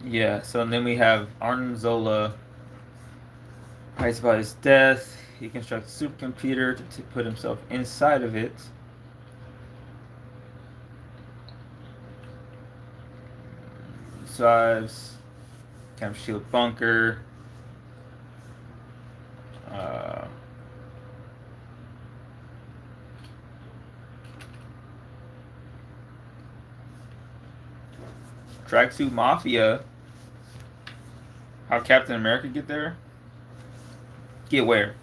S1: yeah, so then we have Arnim Zola writes about his death. He constructs a supercomputer to put himself inside of it. Survives. Camp Shield bunker. Tracksuit Mafia. How Captain America get there? Get where?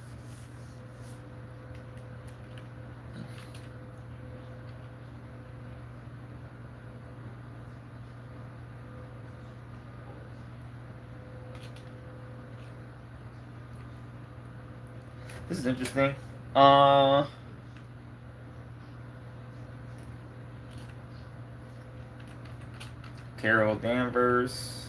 S1: This is interesting. Carol Danvers.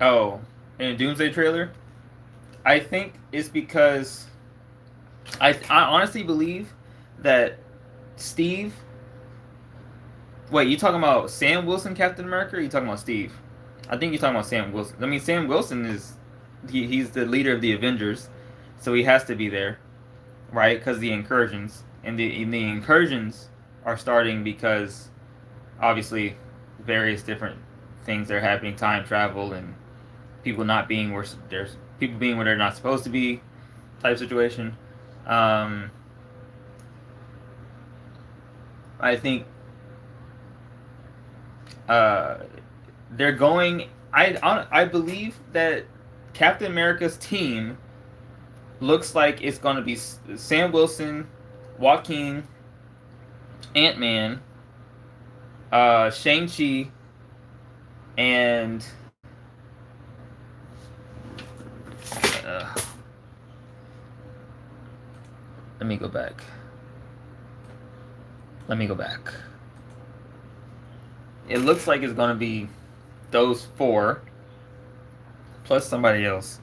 S1: Oh, in a Doomsday trailer? I think it's because I honestly believe that Steve. Wait, you talking about Sam Wilson, Captain America, or you talking about Steve? I think you're talking about Sam Wilson. I mean, Sam Wilson is he's the leader of the Avengers, so he has to be there, right? Because the incursions and the incursions are starting because obviously various different things are happening, time travel and people not being where there's people being where they're not supposed to be, type situation. I think they're going. I believe that Captain America's team looks like it's going to be Sam Wilson, Joaquin, Ant-Man, Shang-Chi, and uh, let me go back. It looks like it's gonna be those four plus somebody else.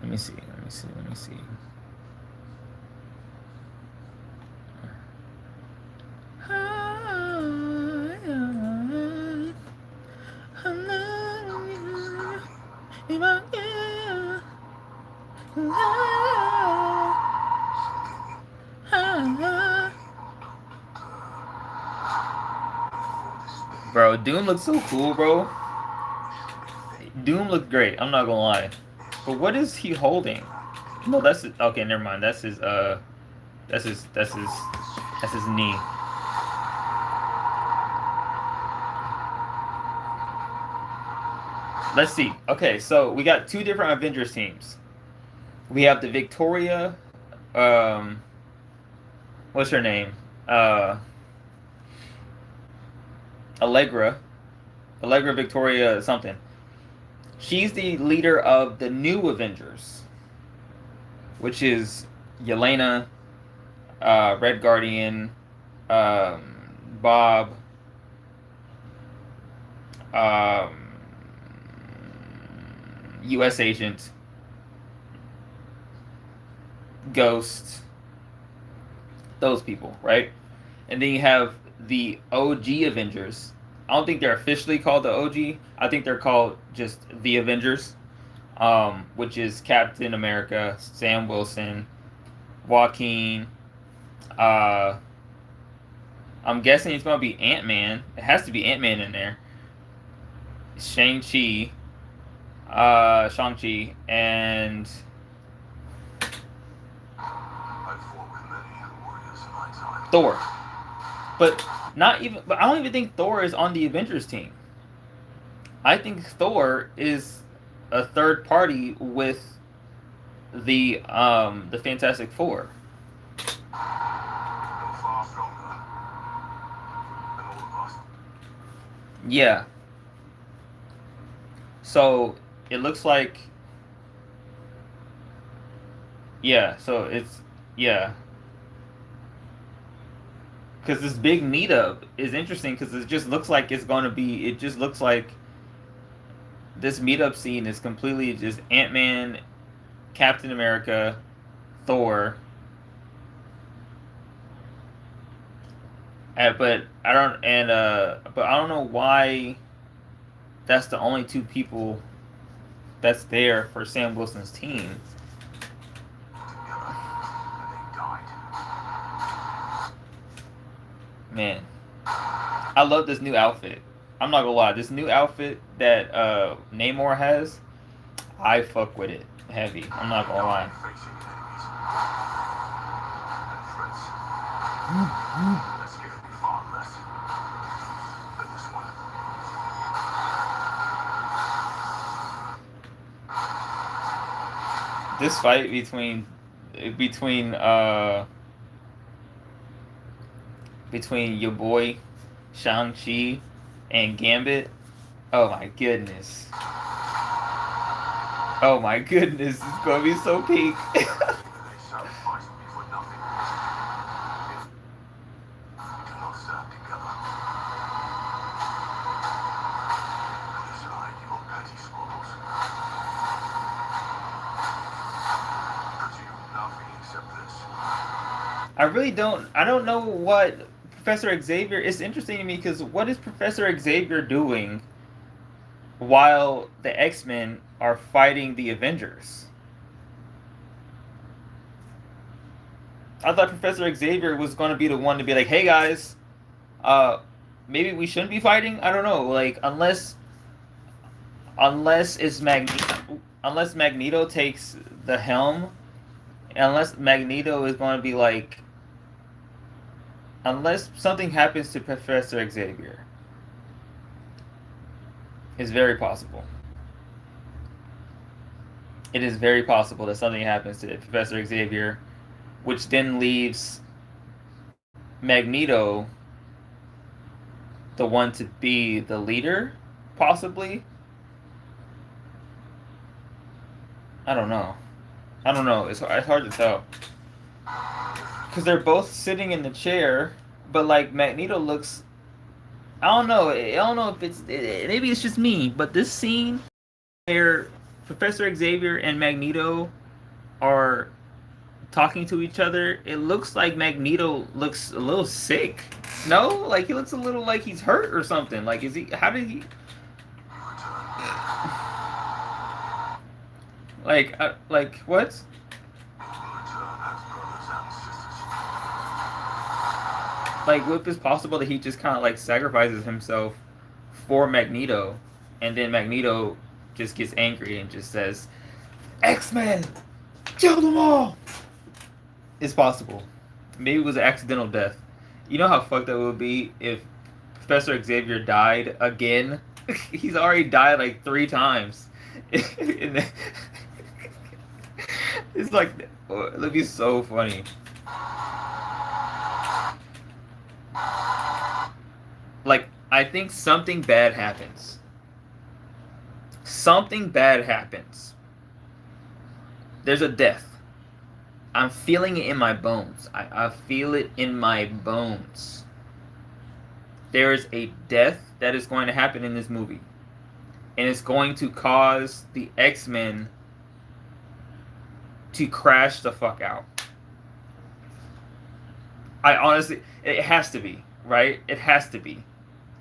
S1: Let me see. Bro, Doom looks so cool, bro. Doom looked great. I'm not gonna lie. But what is he holding? No, that's his, okay. Never mind. That's his knee. Let's see. Okay, so we got two different Avengers teams. We have the Victoria, what's her name? Allegra Victoria something. She's the leader of the new Avengers, which is Yelena, Red Guardian, Bob, U.S. Agent, Ghost, those people, right? And then you have the OG Avengers. I don't think they're officially called the OG. I think they're called just the Avengers, which is Captain America, Sam Wilson, Joaquin. I'm guessing it's gonna be Ant-Man. It has to be Ant-Man in there. Shang-Chi, and Thor. But I don't even think Thor is on the Avengers team. I think Thor is a third party with the Fantastic Four. Yeah. So it looks like yeah. Because this big meetup is interesting because it just looks like it's going to be. It just looks like this meetup scene is completely just Ant-Man, Captain America, Thor. But I don't know why that's the only two people that's there for Sam Wilson's team. Man, I love this new outfit. I'm not gonna lie, this new outfit that Namor has, I fuck with it heavy. I'm not gonna lie. This fight between your boy Shang-Chi and Gambit. Oh my goodness. Oh my goodness, it's gonna be so peak. I don't know what Professor Xavier, it's interesting to me because what is Professor Xavier doing while the X-Men are fighting the Avengers? I thought Professor Xavier was going to be the one to be like, hey guys, maybe we shouldn't be fighting? I don't know, like, unless Magneto takes the helm, unless Magneto is going to be like, unless something happens to Professor Xavier. It's very possible. It is very possible that something happens to Professor Xavier, which then leaves Magneto the one to be the leader, possibly. I don't know. It's hard to tell because they're both sitting in the chair, but like Magneto looks. I don't know if maybe it's just me, but this scene where Professor Xavier and Magneto are talking to each other, it looks like Magneto looks a little sick. No, like he looks a little like he's hurt or something. Like is he? How did he? Like what? Like, what if it's possible that he just kind of like sacrifices himself for Magneto, and then Magneto just gets angry and just says, "X-Men, kill them all." It's possible. Maybe it was an accidental death. You know how fucked that would be if Professor Xavier died again? He's already died like 3 times. It's like, it'd be so funny. Like, I think something bad happens. Something bad happens. There's a death. I'm feeling it in my bones. I feel it in my bones. There is a death that is going to happen in this movie. And it's going to cause the X-Men to crash the fuck out. I honestly, it has to be, right? It has to be.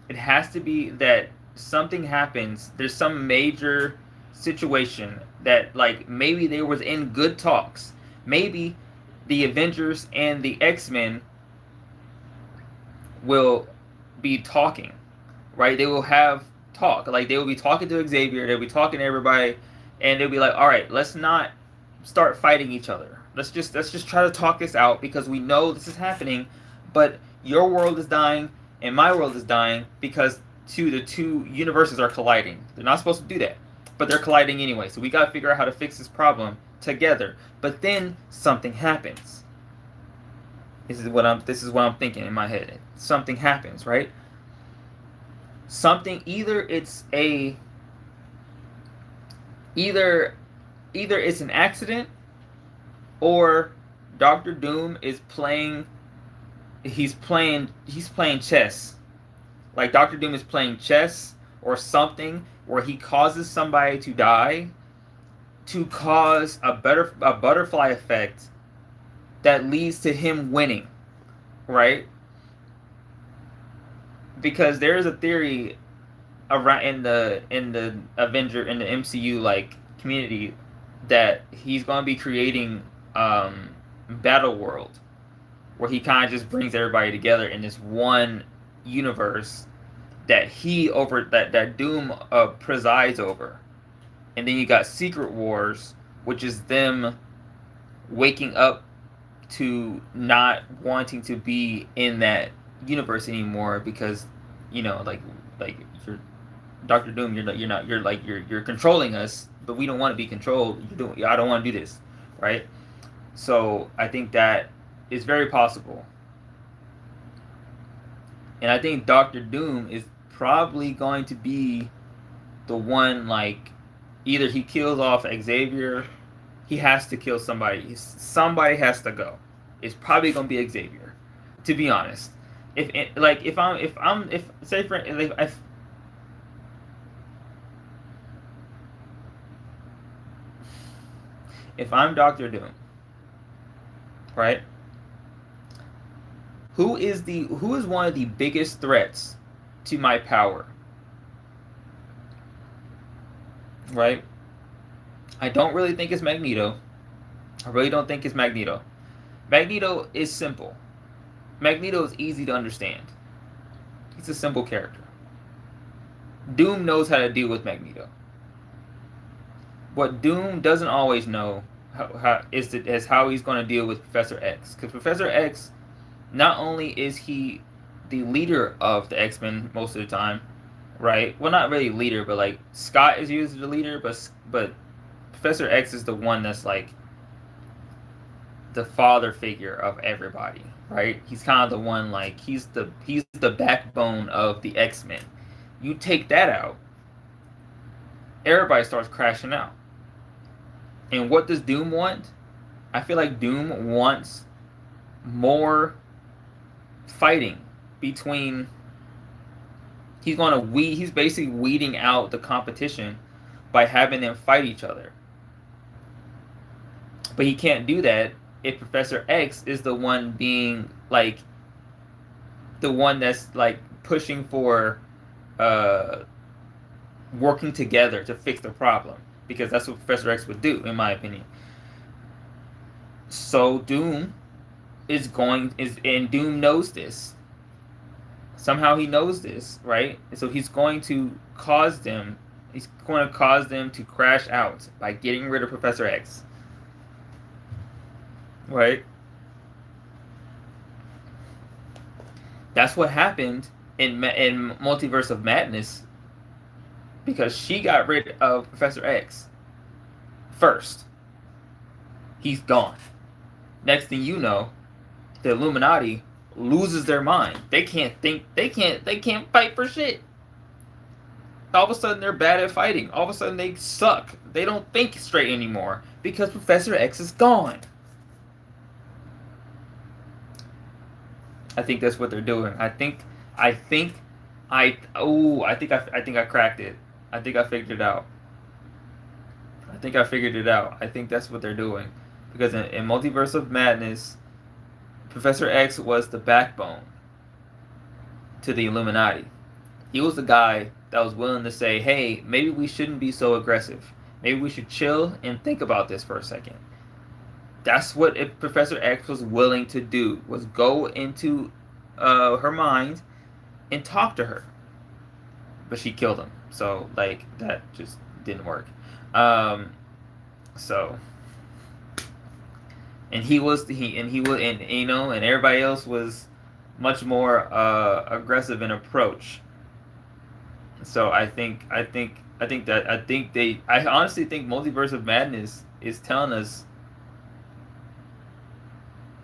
S1: It has to be that something happens. There's some major situation that, like, maybe they was in good talks. Maybe the Avengers and the X-Men will be talking, right? They will have talk. Like, they will be talking to Xavier. They'll be talking to everybody, and they'll be like, all right, let's not start fighting each other. Let's just try to talk this out because we know this is happening, but your world is dying and my world is dying because the two universes are colliding. They're not supposed to do that, but they're colliding anyway. So we got to figure out how to fix this problem together. But then something happens. This is what I'm thinking in my head. Something happens, right? Something either it's an accident, or Doctor Doom is playing chess. Like Doctor Doom is playing chess or something where he causes somebody to die to cause a butterfly effect that leads to him winning, right? Because there is a theory around in the MCU like community that he's going to be creating Battle World, where he kind of just brings everybody together in this one universe that that Doom presides over. And then you got Secret Wars, which is them waking up to not wanting to be in that universe anymore because, you know, like you're Doctor Doom, you're controlling us, but we don't want to be controlled. I don't want to do this, right? So I think that is very possible. And I think Doctor Doom is probably going to be the one, like, either he kills off Xavier, he has to kill somebody. Somebody has to go. It's probably going to be Xavier, to be honest. If I'm Doctor Doom, right? Who is one of the biggest threats to my power? Right? I don't really think it's Magneto. I really don't think it's Magneto. Magneto is simple. Magneto is easy to understand. He's a simple character. Doom knows how to deal with Magneto. What Doom doesn't always know is how he's going to deal with Professor X. Because Professor X, not only is he the leader of the X-Men most of the time, right? Well, not really leader, but like Scott is used as the leader, but Professor X is the one that's like the father figure of everybody, right? He's kind of the one, like he's the backbone of the X-Men. You take that out, everybody starts crashing out. And what does Doom want? I feel like Doom wants more fighting between. He's basically weeding out the competition by having them fight each other. But he can't do that if Professor X is the one being like the one that's like pushing for working together to fix the problem, because that's what Professor X would do, in my opinion. So Doom and Doom knows this. Somehow he knows this, right? So he's going to cause them to crash out by getting rid of Professor X. Right? That's what happened in Multiverse of Madness, because she got rid of Professor X first. He's gone. Next thing you know, the Illuminati loses their mind. They can't think. They can't fight for shit. All of a sudden, they're bad at fighting. All of a sudden, they suck. They don't think straight anymore because Professor X is gone. I think that's what they're doing. I think I cracked it. I think I figured it out. I think that's what they're doing. Because in Multiverse of Madness, Professor X was the backbone to the Illuminati. He was the guy that was willing to say, hey, maybe we shouldn't be so aggressive. Maybe we should chill and think about this for a second. That's what Professor X was willing to do, was go into her mind and talk to her. But she killed him. So, like, that just didn't work. So... And everybody else was much more aggressive in approach. So I honestly think Multiverse of Madness is telling us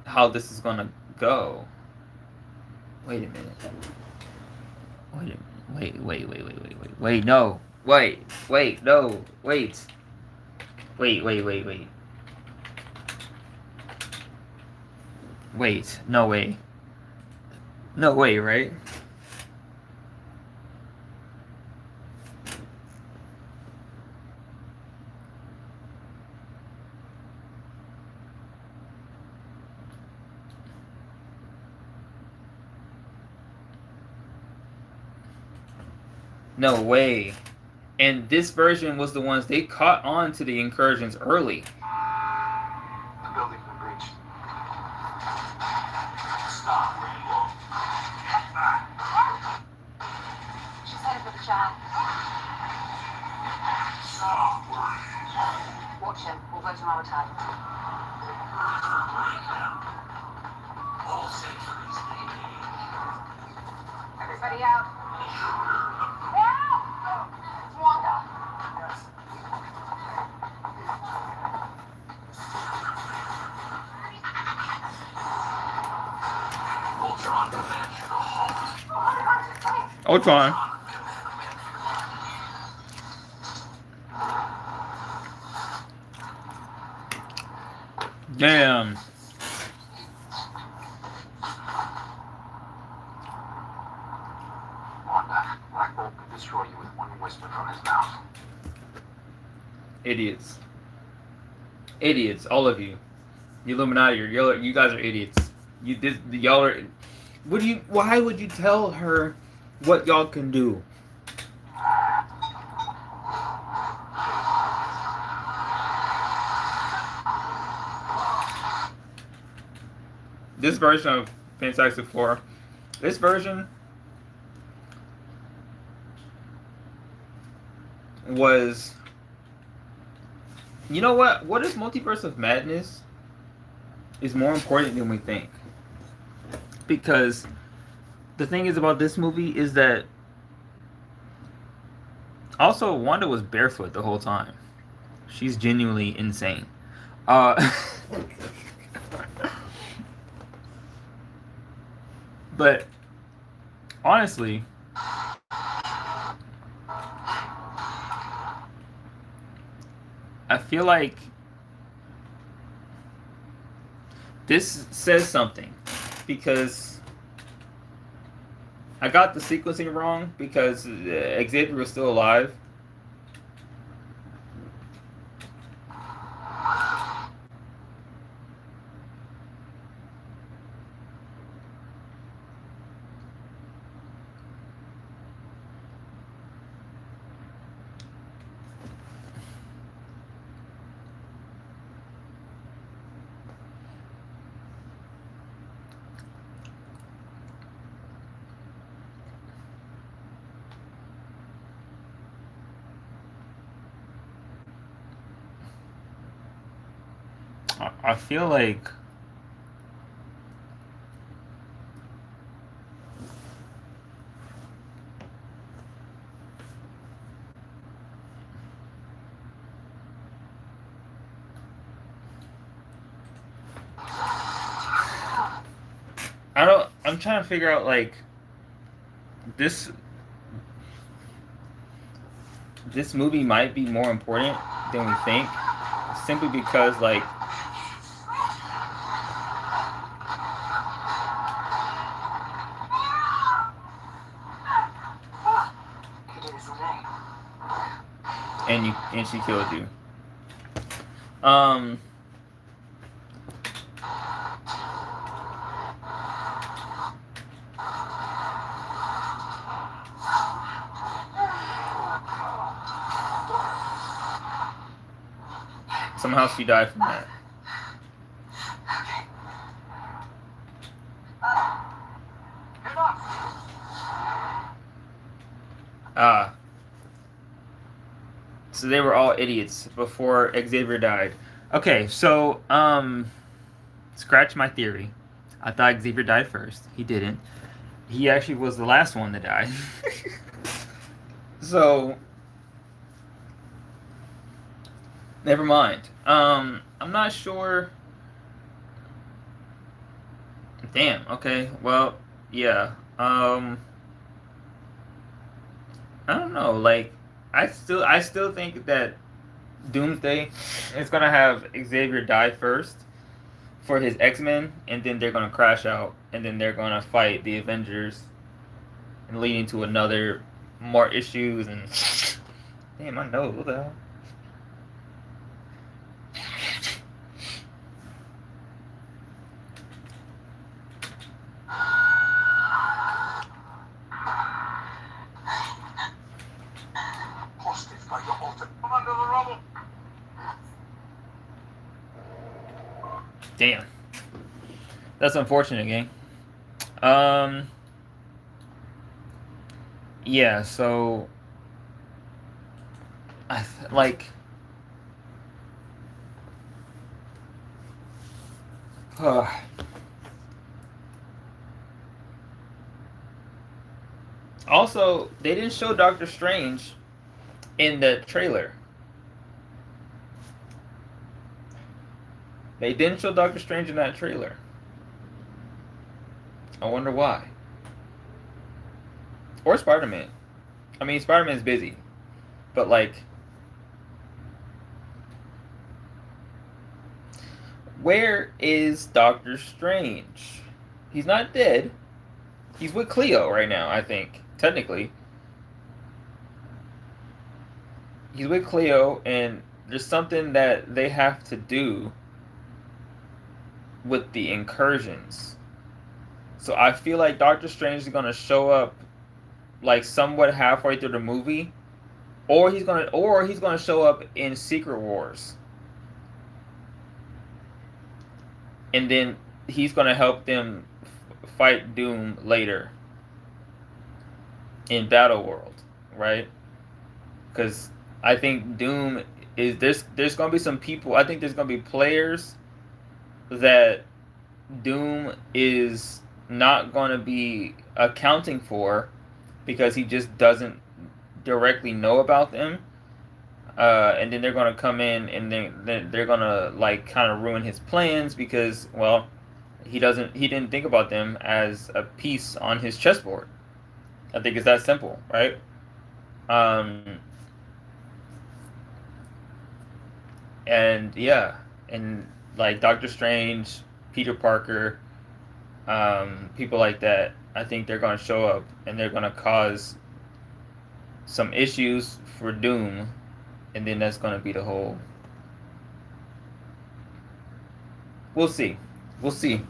S1: how this is gonna go. Wait a minute. Wait, no way. No way, right? No way. And this version was the ones they caught on to the incursions early.
S2: The building's been breached. Stop.
S3: She's headed for the child.
S2: Stop.
S3: Watch him. We'll go to our time.
S2: All centuries.
S3: Everybody out. Wanda.
S2: Yes. Ultron commands you to halt.
S1: Ultron. Damn.
S2: Wanda, Black Bolt could destroy you with one whisper from his mouth.
S1: Idiots. Idiots, all of you. The Illuminati, you guys are idiots. Y'all are. Why would you tell her what y'all can do? This version of Fantastic Four, this version was, you know what is Multiverse of Madness is more important than we think. Because the thing is about this movie is that also Wanda was barefoot the whole time. She's genuinely insane. Uh, but honestly, I feel like this says something because I got the sequencing wrong because Xavier was still alive. I feel like I'm trying to figure out like this this movie might be more important than we think simply because like and she killed you. Somehow she died from that. Ah. So they were all idiots before Xavier died. Okay, so scratch my theory. I thought Xavier died first. He didn't. He actually was the last one to die. So never mind. I'm not sure. Damn. Okay. Well, yeah. I don't know. Like, I still think that Doomsday is gonna have Xavier die first for his X-Men, and then they're gonna crash out, and then they're gonna fight the Avengers, and leading to another more issues and. Damn, I know what the hell. Damn. That's unfortunate, gang. Yeah, so like also, they didn't show Doctor Strange in the trailer. They didn't show Doctor Strange in that trailer. I wonder why. Or Spider-Man. I mean, Spider-Man's busy. But, like, where is Doctor Strange? He's not dead. He's with Cleo right now, I think. Technically. He's with Cleo, and there's something that they have to do with the incursions. So I feel like Doctor Strange is gonna show up like somewhat halfway through the movie, or he's gonna show up in Secret Wars, and then he's gonna help them fight Doom later in Battle World, right? Because I think Doom is there's gonna be some people. I think there's gonna be players that Doom is not gonna be accounting for because he just doesn't directly know about them. and then they're gonna come in and then they're gonna like kind of ruin his plans because well he didn't think about them as a piece on his chessboard. I think it's that simple, right? Um, and yeah, and like Doctor Strange, Peter Parker, people like that, I think they're gonna show up and they're gonna cause some issues for Doom, and then that's gonna be the whole. We'll see. We'll see.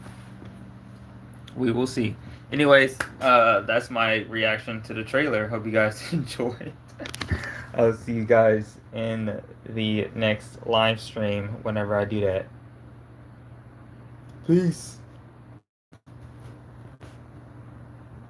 S1: We will see. Anyways, that's my reaction to the trailer. Hope you guys enjoyed. I'll see you guys in the next live stream whenever I do that. Peace.